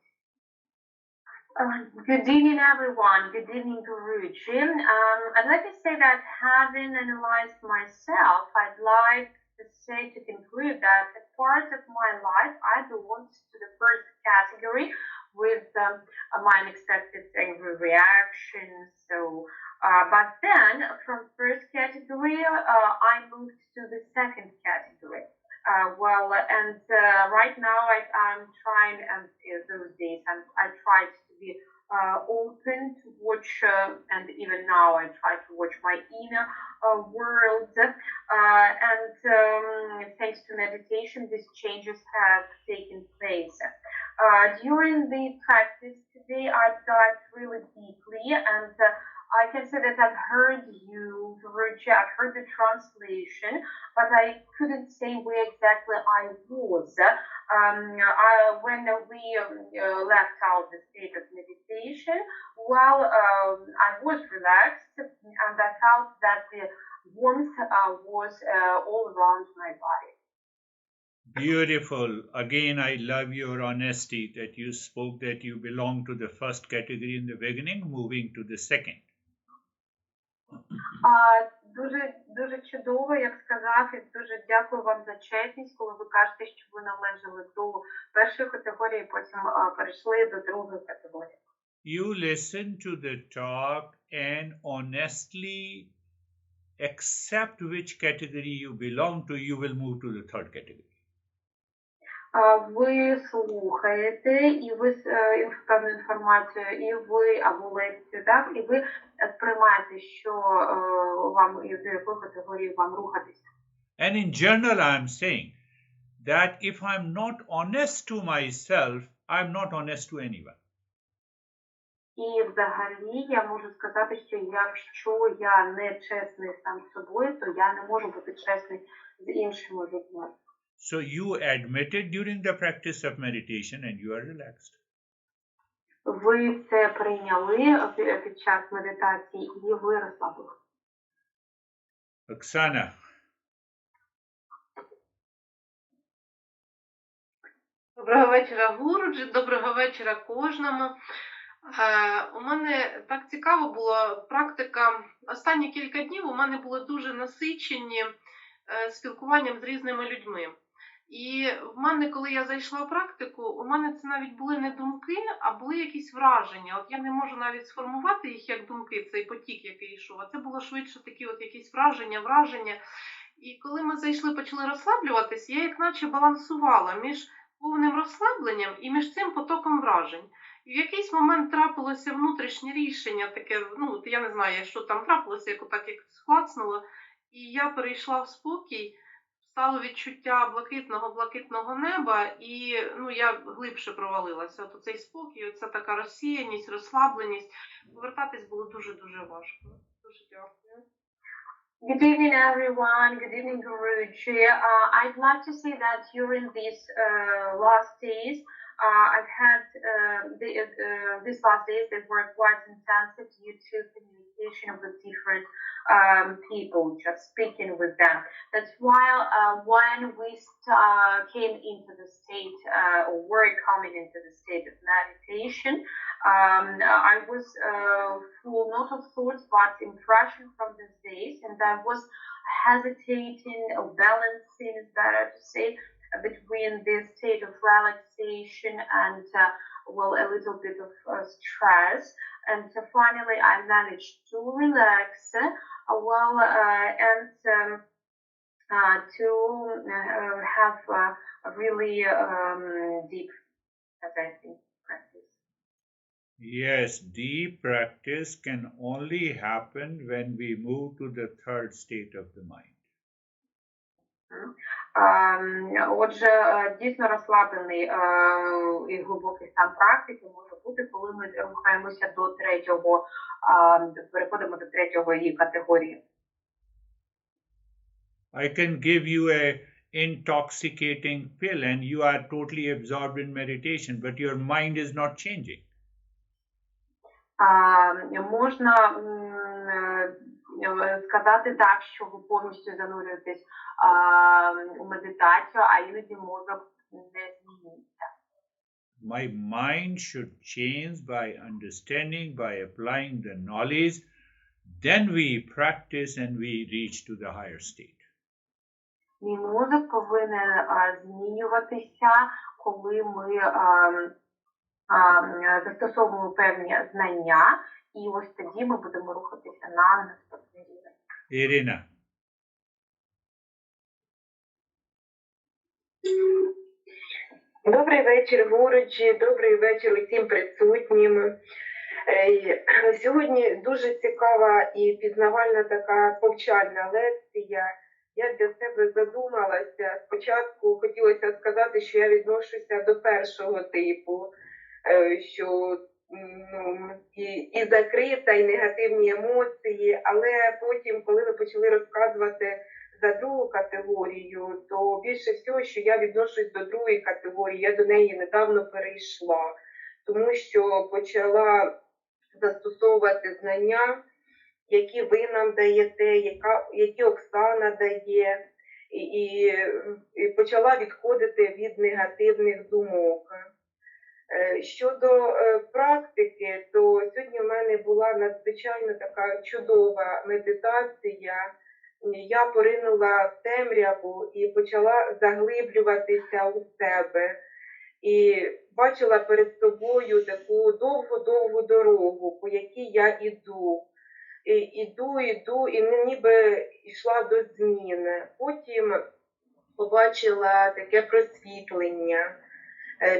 Good evening, everyone. Good evening, Guruji. I'd like to say that having analyzed myself, I'd like to say to conclude that as part of my life, I belong to the first category with my unexpected angry reactions. But then from first category, I moved to the second category. Right now I'm trying, and those days I tried to be open to watch, and even now I try to watch my inner world. Thanks to meditation, these changes have taken place. During the practice today, I've dived really deeply, and I can say that I've heard you, Girish, I've heard the translation, but I couldn't say where exactly I was. When we left out the state of meditation, I was relaxed, and I felt that the warmth was all around my body. Beautiful. Again, I love your honesty that you spoke that you belong to the first category in the beginning, moving to the second. Дуже чудово, як сказав, і дуже дякую вам за чесність, коли ви кажете, що ви належали до першої категорії, потім перейшли до другої категорії. You listen to the talk and honestly accept which category you belong to, you will move to the third category. Ви слухаєте, і ви певну інформацію, і ви або лекцію, так, і ви сприймаєте, що вам, до якої категорії вам рухатися. And in general, I'm saying that if I'm not honest to myself, I'm not honest to anyone. І взагалі я можу сказати, що якщо я не чесний сам з собою, то я не можу бути чесний з іншими людьми. So you admit it during the practice of meditation and you are relaxed. Ви це прийняли під час медитації і ви розслабилися. Oksana. Доброго вечора, Гуруджі, доброго вечора кожному. У мене так цікаво була практика. Останні кілька днів у мене були дуже насичені спілкуванням з різними людьми. І в мене, коли я зайшла в практику, у мене це навіть були не думки, а були якісь враження. От я не можу навіть сформувати їх як думки, цей потік, який йшов. А це було швидше такі от якісь враження. І коли ми зайшли, почали розслаблюватись, я як наче балансувала між повним розслабленням і між цим потоком вражень. І в якийсь момент трапилося внутрішнє рішення, таке, ну, я не знаю, що там трапилося, як отак як склацнуло. І я перейшла в спокій, стало відчуття блакитного неба, і я глибше провалилася. От цей спокій, оця така розсіяність, розслабленість. Повертатись було дуже-дуже важко. Дуже дякую. Good evening, everyone. Good evening, Girish Jha. I'd like to say that during these last days, I've had these last days that were quite intensive due to communication with different people, just speaking with them. That's why when we came into the state, or were coming into the state of meditation, I was full not of thoughts but impression from these days, and I was hesitating or balancing, is better to say, between this state of relaxation and well, a little bit of stress. And finally I managed to relax well, and to have a really deep, as I think, practice. Yes, deep practice can only happen when we move to the third state of the mind. Отже, дійсно розслаблений і глибокий стан практики може бути, коли ми рухаємося до третього, переходимо до третьої категорії. I can give you a intoxicating pill and you are totally absorbed in meditation, but your mind is not changing. Можна сказати так, що ви повністю занурюєтесь у медитацію, а іноді мозок не змінюється. My mind should change by understanding, by applying the knowledge. Then we practice and we reach to the higher state. Мій мозок повинен змінюватися, коли ми застосовуємо певні знання, і ось тоді ми будемо рухатися на наступний рівень. Irina. Добрий вечір, Гуруджі, добрий вечір усім присутнім. Сьогодні дуже цікава і пізнавальна така повчальна лекція. Я для себе задумалася. Спочатку хотілося сказати, що я відношуся до першого типу, що і закрита, і негативні емоції, але потім, коли ви почали розказувати за другу категорію, то більше всього, що я відношусь до другої категорії, я до неї недавно перейшла, тому що почала застосовувати знання, які ви нам даєте, які Оксана дає, і почала відходити від негативних думок. Щодо практики, то сьогодні в мене була надзвичайно така чудова медитація. Я поринула в темряву і почала заглиблюватися у себе. І бачила перед собою таку довгу-довгу дорогу, по якій я іду. Іду, і ніби йшла до зміни. Потім побачила таке просвітлення.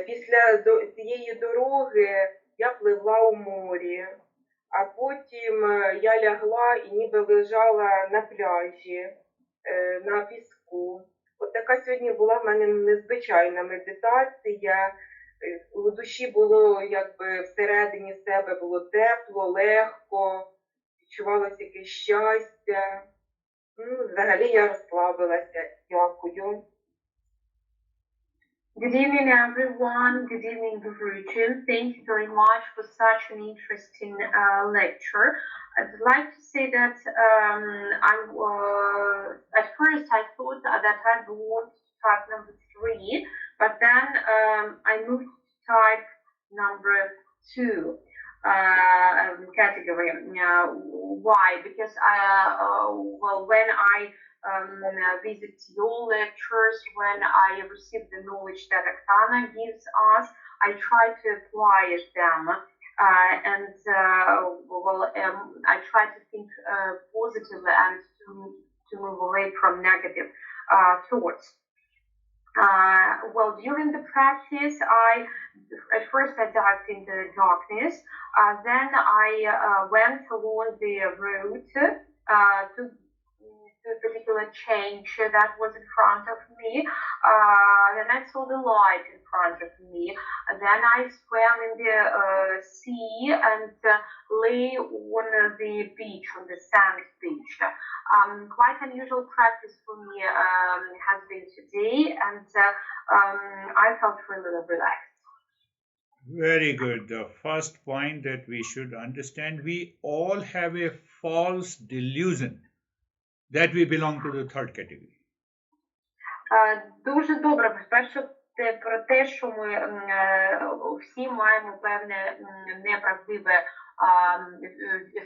Після цієї дороги я пливла у морі, а потім я лягла і ніби лежала на пляжі, на піску. От така сьогодні була в мене незвичайна медитація. У душі було, якби всередині себе було тепло, легко, відчувалося якесь щастя. Взагалі я розслабилася. Дякую. Good evening, everyone. Good evening, Girish. Thank you very much for such an interesting lecture. I'd like to say that at first I thought that I belonged to type number 3, but then I moved to type number 2 category. Why? Because when I visit your lectures, when I receive the knowledge that Oksana gives us, I try to apply them, and I try to think positively and to move away from negative thoughts. During the practice, at first I dived into the darkness, then I went along the road to a particular change that was in front of me. Then I saw the light in front of me. Then I swam in the sea and lay on the beach, on the sand beach. Quite unusual practice for me has been today, and I felt really relaxed. Very good. The first point that we should understand, we all have a false delusion that we belong to the third category. Дуже добре. По-перше, це про те, що ми всі маємо певне неправдиве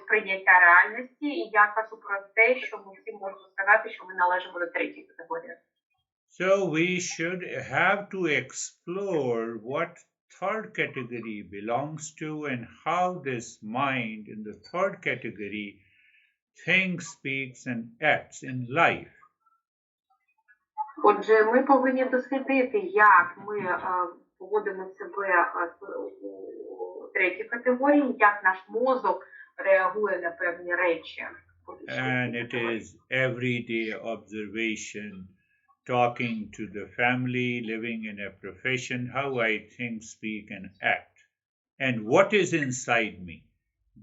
сприйняття реальності, і я кажу про те, що ми всі можемо сказати, що ми належимо до третьої категорії. So we should have to explore what third category belongs to and how this mind in the third category thinks, speaks, and acts in life. Отже, ми повинні дослідити, як ми поводимо себе у третій категорії, як наш мозок реагує на певні речі. And it is everyday observation, talking to the family, living in a profession, how I think, speak, and act. And what is inside me?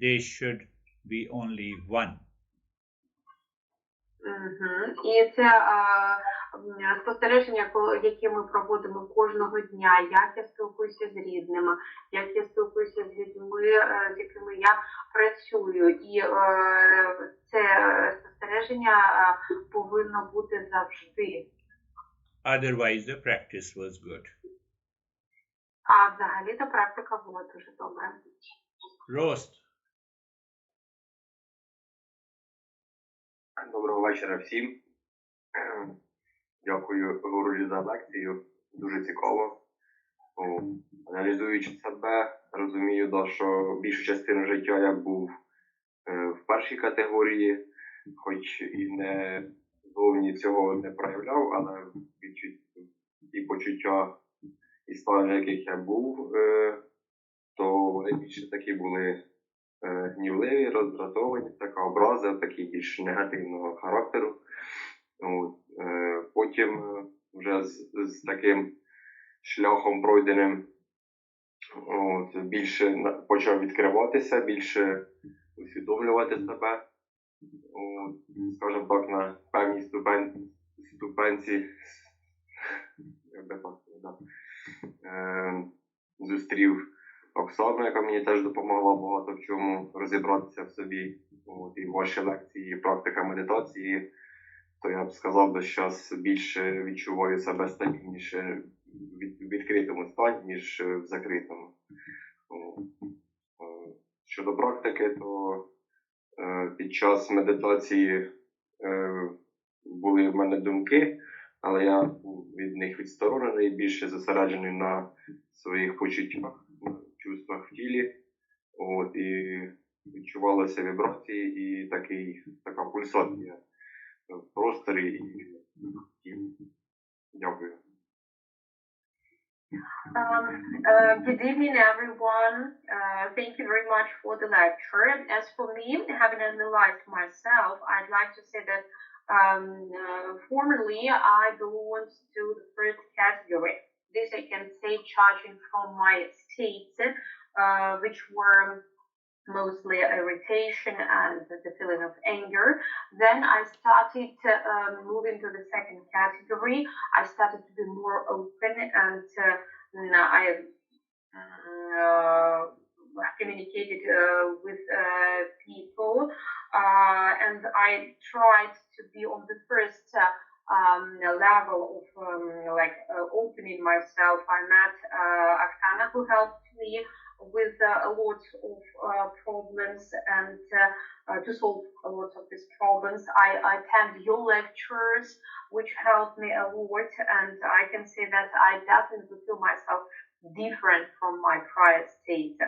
They should be only one. І це спостереження, які ми проводимо кожного дня, як я спілкуюся з рідними, як я спілкуюся з людьми, з якими я працюю. І це спостереження повинно бути завжди. Otherwise, the practice was good. А взагалі-то практика була дуже добра. Roast. Доброго вечора всім. Дякую Гуружі за лекцію. Дуже цікаво. Аналізуючи себе, розумію, що більшу частину життя я був в першій категорії, хоч і не зовні цього не проявляв, але і почуття і стан, в яких я був, то вони більше такі були гнівливі, роздратовані, така образа, такі більш негативного характеру. Потім вже з таким шляхом пройденим більше почав відкриватися, більше усвідомлювати себе, скажімо так, на певній ступенці, зустрів Оксану, яка мені теж допомогла багато в чому розібратися в собі. І ваші лекції, і практика медитації, то я б сказав, що зараз більше відчуваю себе стабільніше в відкритому стані, ніж в закритому. Щодо практики, то під час медитації були в мене думки, але я був від них відсторонений, більше зосереджений на своїх почуттях, чувствах в тілі. І відчувалися вібрації і така пульсація в просторі і тілі. Дякую. Good evening, everyone. Thank you very much for the lecture. As for me, having analyzed myself, I'd like to say that formerly I belonged to the first category. This I can say judging from my states, which were mostly irritation and the feeling of anger. Then I started moving to the second category. I started to be more open and I communicated with people and I tried to be on the first level of opening myself. I met Oksana, who helped me with a lot of problems and to solve a lot of these problems. I attend your lectures, which helped me a lot, and I can say that I definitely feel myself different from my prior state.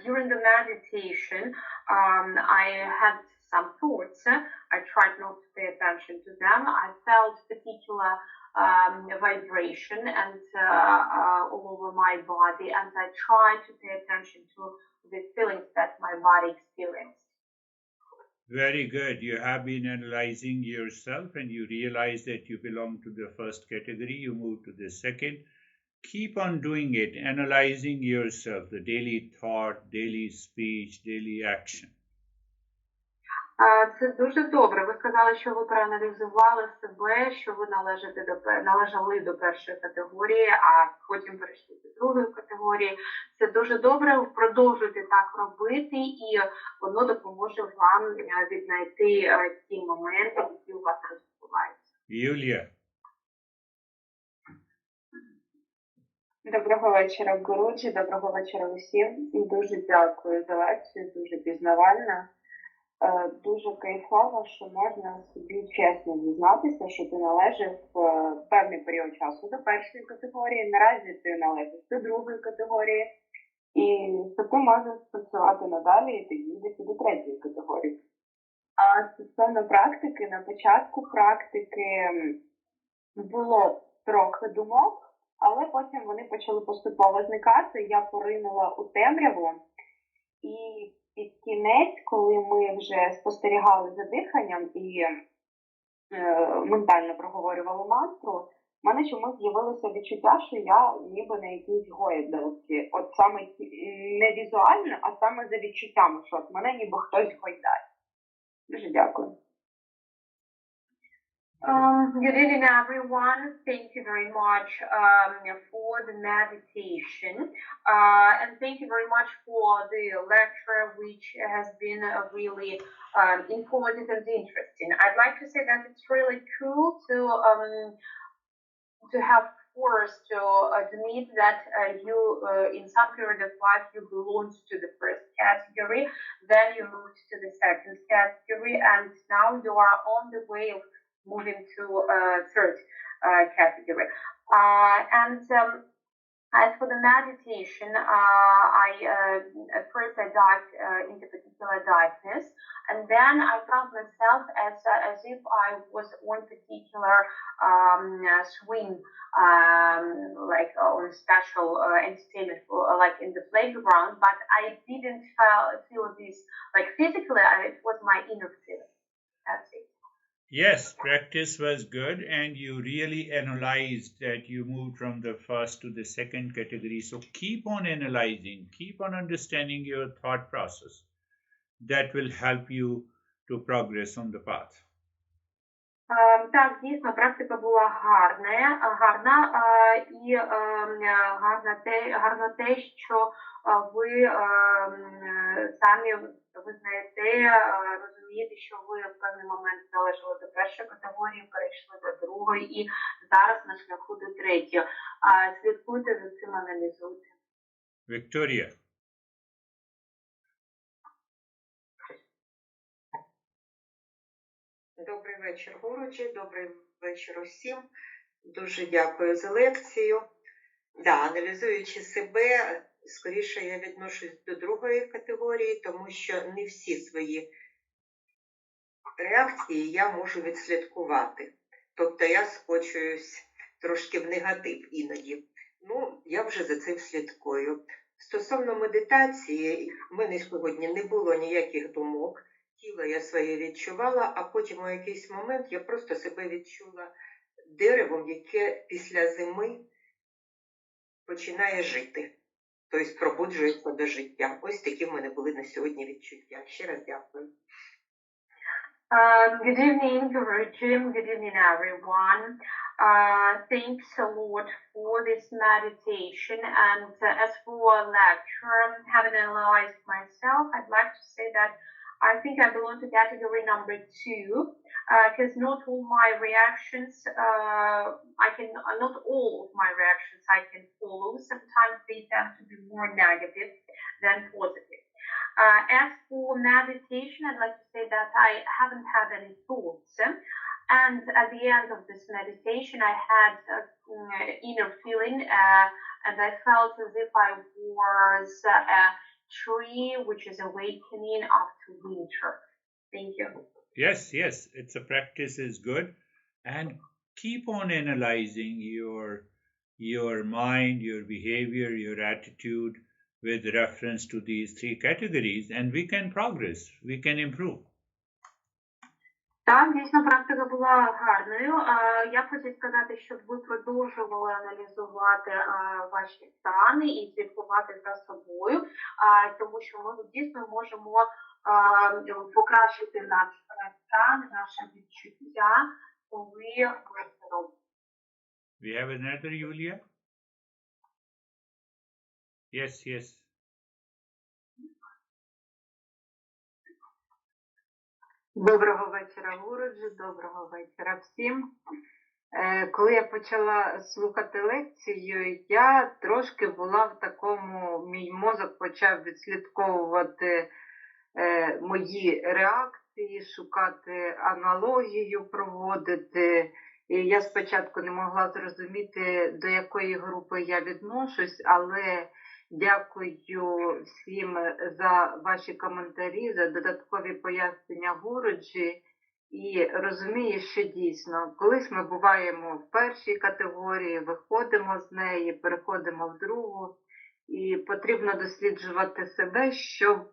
During the meditation, I had some thoughts. I tried not to pay attention to them. I felt particular vibration and all over my body, and I tried to pay attention to the feelings that my body experienced. Very good. You have been analyzing yourself and you realize that you belong to the first category. You move to the second. Keep on doing it, analyzing yourself, the daily thought, daily speech, daily action. Це дуже добре. Ви сказали, що ви проаналізували себе, що ви належали до першої категорії, а потім перейшли до другої категорії. Це дуже добре. Продовжуйте так робити, і воно допоможе вам віднайти ті моменти, які у вас розбуваються. Юлія. Доброго вечора, Гуруджі, доброго вечора усім. Дуже дякую за лекцію, дуже пізнавальна. Дуже кайфово, що можна собі чесно дізнатися, що ти належиш в певний період часу до першої категорії, наразі ти належиш до другої категорії, і що ти можеш працювати надалі, і ти їдеш до третьої категорії. А стосовно практики, на початку практики було трохи думок, але потім вони почали поступово зникати, я поринула у темряву, і під кінець, коли ми вже спостерігали за диханням і ментально проговорювали мантру, в мене чомусь з'явилося відчуття, що я ніби на якійсь гойдалці. От саме не візуально, а саме за відчуттями, що от мене ніби хтось гойдає. Дуже дякую. Good evening, everyone. Thank you very much for the meditation. And thank you very much for the lecture, which has been really informative and interesting. I'd like to say that it's really cool to have forced to admit that you, in some period of life, you belonged to the first category, then you moved to the second category, and now you are on the way of moving to third category. As for the meditation, at first I dived into particular darkness, and then I found myself as if I was on particular swing, like on a special entertainment, like in the playground, but I didn't feel this, like physically, it was my inner feeling. That's it. Yes, practice was good, and you really analyzed that you moved from the first to the second category. So keep on analyzing, keep on understanding your thought process. That will help you to progress on the path. Так, дійсно, практика була гарна, і гарно те, що ви самі визнаєте, розумієте, що ви в певний момент належали до першої категорії, перейшли до другої і зараз на шляху до третьої. Слідкуйте за цим, аналізуйте. Вікторія. Добрий вечір, Гуруджі, добрий вечір усім. Дуже дякую за лекцію. Аналізуючи себе, скоріше я відношусь до другої категорії, тому що не всі свої реакції я можу відслідкувати. Тобто я скочуюсь трошки в негатив іноді. Я вже за цим слідкую. Стосовно медитації, в мене сьогодні не було ніяких думок. Тіло я своє відчувала, а потім у якийсь момент я просто себе відчула деревом, яке після зими починає жити. Тобто пробуджується до життя. Ось такі в мене були на сьогодні відчуття. Ще раз дякую. Good evening, Jim. Good evening, everyone. Thanks a lot for this meditation. And as for lecture, having analyzed myself, I'd like to say that I think I belong to category number 2, because not all my reactions, not all of my reactions I can follow. Sometimes they tend to be more negative than positive. As for meditation, I'd like to say that I haven't had any thoughts. And at the end of this meditation, I had an inner feeling, and I felt as if I was a tree which is awakening after winter. Thank you. Yes, it's a practice is good, and keep on analyzing your mind, your behavior, your attitude with reference to these three categories, and we can progress, we can improve. Так, дійсно, практика була гарною. Я хочу сказати, щоб ви продовжували аналізувати ваші стани і слідкувати за собою, тому що ми дійсно можемо покращити наш стан, наше відчуття, коли ми це робимо. We have another Yulia? Yes, yes. Доброго вечора, Гуруджі, доброго вечора всім. Коли я почала слухати лекцію, я трошки була в такому, мій мозок почав відслідковувати мої реакції, шукати аналогію, проводити. І я спочатку не могла зрозуміти, до якої групи я відношусь, але дякую всім за ваші коментарі, за додаткові пояснення Гуруджі. І розумію, що дійсно, колись ми буваємо в першій категорії, виходимо з неї, переходимо в другу. І потрібно досліджувати себе, щоб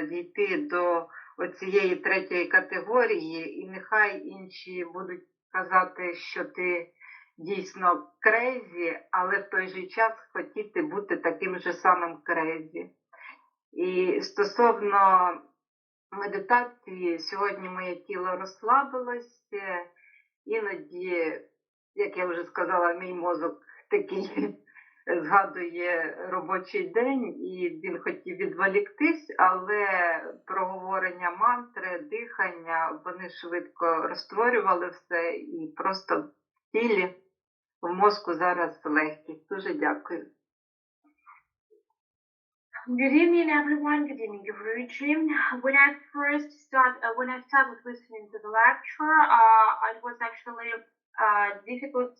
дійти до оцієї третьої категорії, і нехай інші будуть казати, що ти дійсно крейзі, але в той же час хотіти бути таким же самим крейзі. І стосовно медитації, сьогодні моє тіло розслабилось, іноді, як я вже сказала, мій мозок такий згадує робочий день, і він хотів відволіктись, але проговорення мантри, дихання, вони швидко розтворювали все, і просто в тілі, в мозку зараз легкість. Дуже дякую. Good evening, everyone. Good evening, Girish. When I started listening to the lecture, it was actually difficult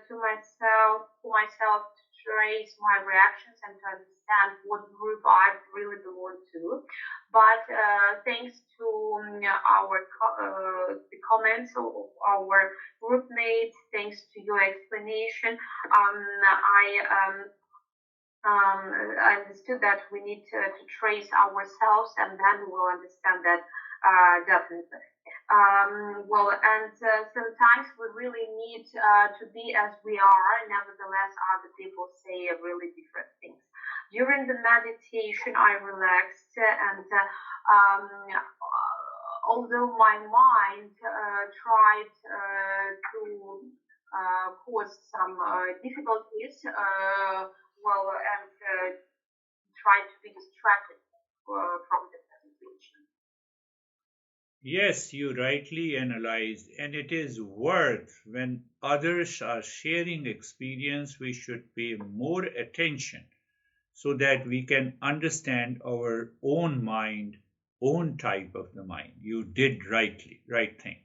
for myself to trace my reactions and to understand what group I really belong to. But thanks to the comments of our group mates, thanks to your explanation, I understood that we need to trace ourselves, and then we will understand that definitely. Sometimes we really need to be as we are. Nevertheless, other people say really different things. During the meditation, I relaxed, and although my mind tried to cause some difficulties, tried to be distracted from the presentation. Yes, you rightly analyzed, and it is worth when others are sharing experience, we should pay more attention so that we can understand our own mind, own type of the mind. You did right thing.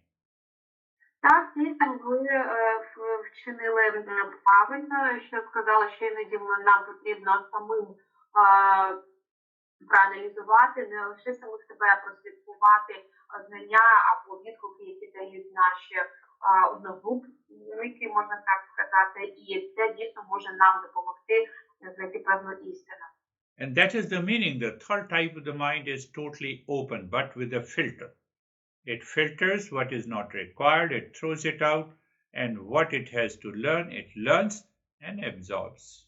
Так, дійсно, ви вчинили правильно, що сказали, що іноді нам потрібно самим проаналізувати, не лише самих себе, прослідкувати знання або відгуки, які дають наші одногрупники, можна так сказати, і це дійсно може нам допомогти знайти певну істину. And that is the meaning. The third type of the mind is totally open, but with a filter. It filters what is not required, it throws it out, and what it has to learn, it learns and absorbs.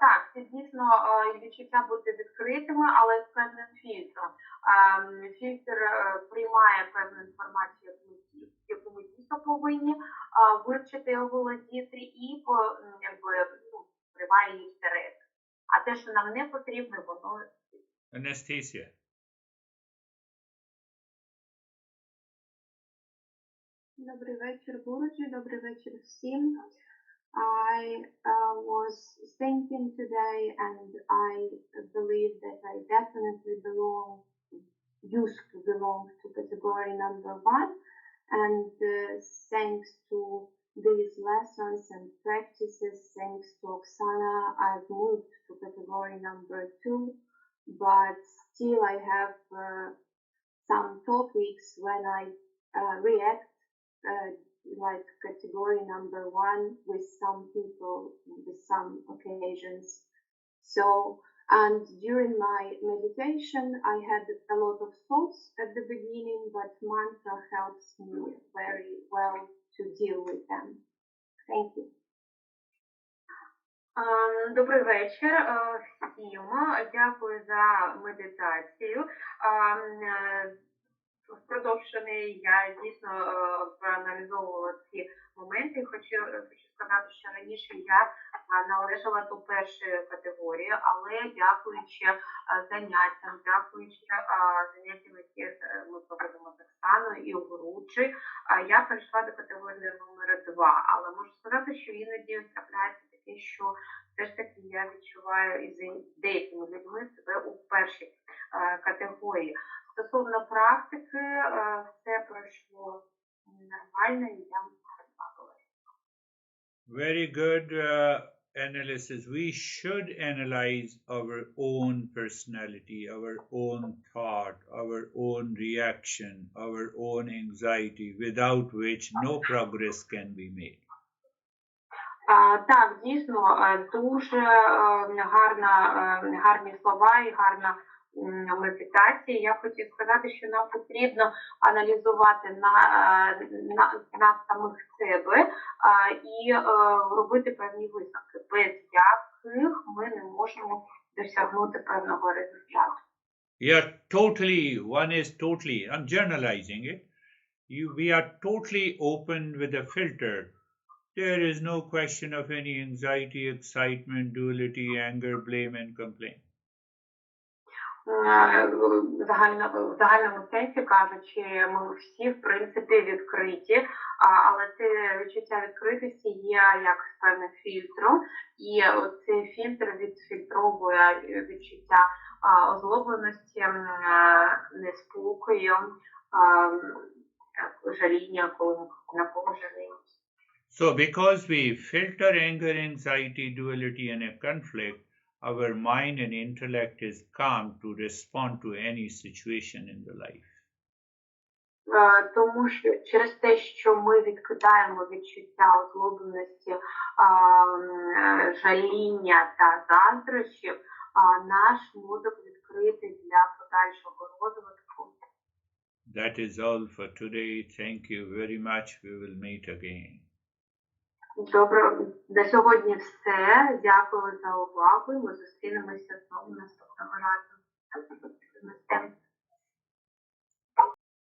Так, це дійсно відчуття бути відкритими, але з певним фільтром. Фільтр приймає певну інформацію, яку ми дійсно повинні вивчити, оволодіти і приймає її вперед. А те, що нам не потрібно, воно... Anastasia. Добрий вечір, Гуруджі. Добрий вечір всім. I was thinking today, and I believe that I definitely used to belong to category number 1, and thanks to these lessons and practices, thanks to Oksana, I've moved to category number 2, but still I have some topics when I react like category number 1 with some people, with some occasions. So And during my meditation, I had a lot of thoughts at the beginning, but mantra helps me very well to deal with them. Thank you. Добрий вечір всім. Дякую за медитацію. Впродовж неї я дійсно проаналізовувала ці моменти. Хочу сказати, що раніше я належала до першої категорії, але дякуючи заняттям, дякуючи заняттям, які ми проводимо так само і у Гуруджі, я перейшла до категорії номер 2. Але можу сказати, що іноді трапляється таке, що все ж таки я відчуваю із деякими людьми себе у першій категорії. Стосовно практики, все пройшло нормально, і я можу. Very good analysis. We should analyze our own personality, our own thought, our own reaction, our own anxiety, without which no progress can be made. Так, дійсно, дуже гарні слова і гарна медитація. Я хотів сказати, що нам потрібно аналізувати нас самих себе і робити певні висновки, без яких ми не можемо досягнути певного результату. I'm generalizing it. We are totally open with a filter. There is no question of any anxiety, excitement, duality, anger, blame, and complaint. В загальному сенсі кажучи, ми всі, в принципі, відкриті, але це відчуття відкритості є як певним фільтром, і цей фільтр відфільтровує відчуття озлобленості, неспокою, жаління, коли на кого жаліємося. So because we filter anger, anxiety, duality, and a conflict, our mind and intellect is calm to respond to any situation in the life. Тому що через те, що ми відкидаємо відчуття озлобленості, жаління та заздрощів, наш мозок відкритий для подальшого розвитку. That is all for today. Thank you very much. We will meet again. Добре, на сьогодні все. Дякую за увагу. Ми зустрінемося знову наступного разу.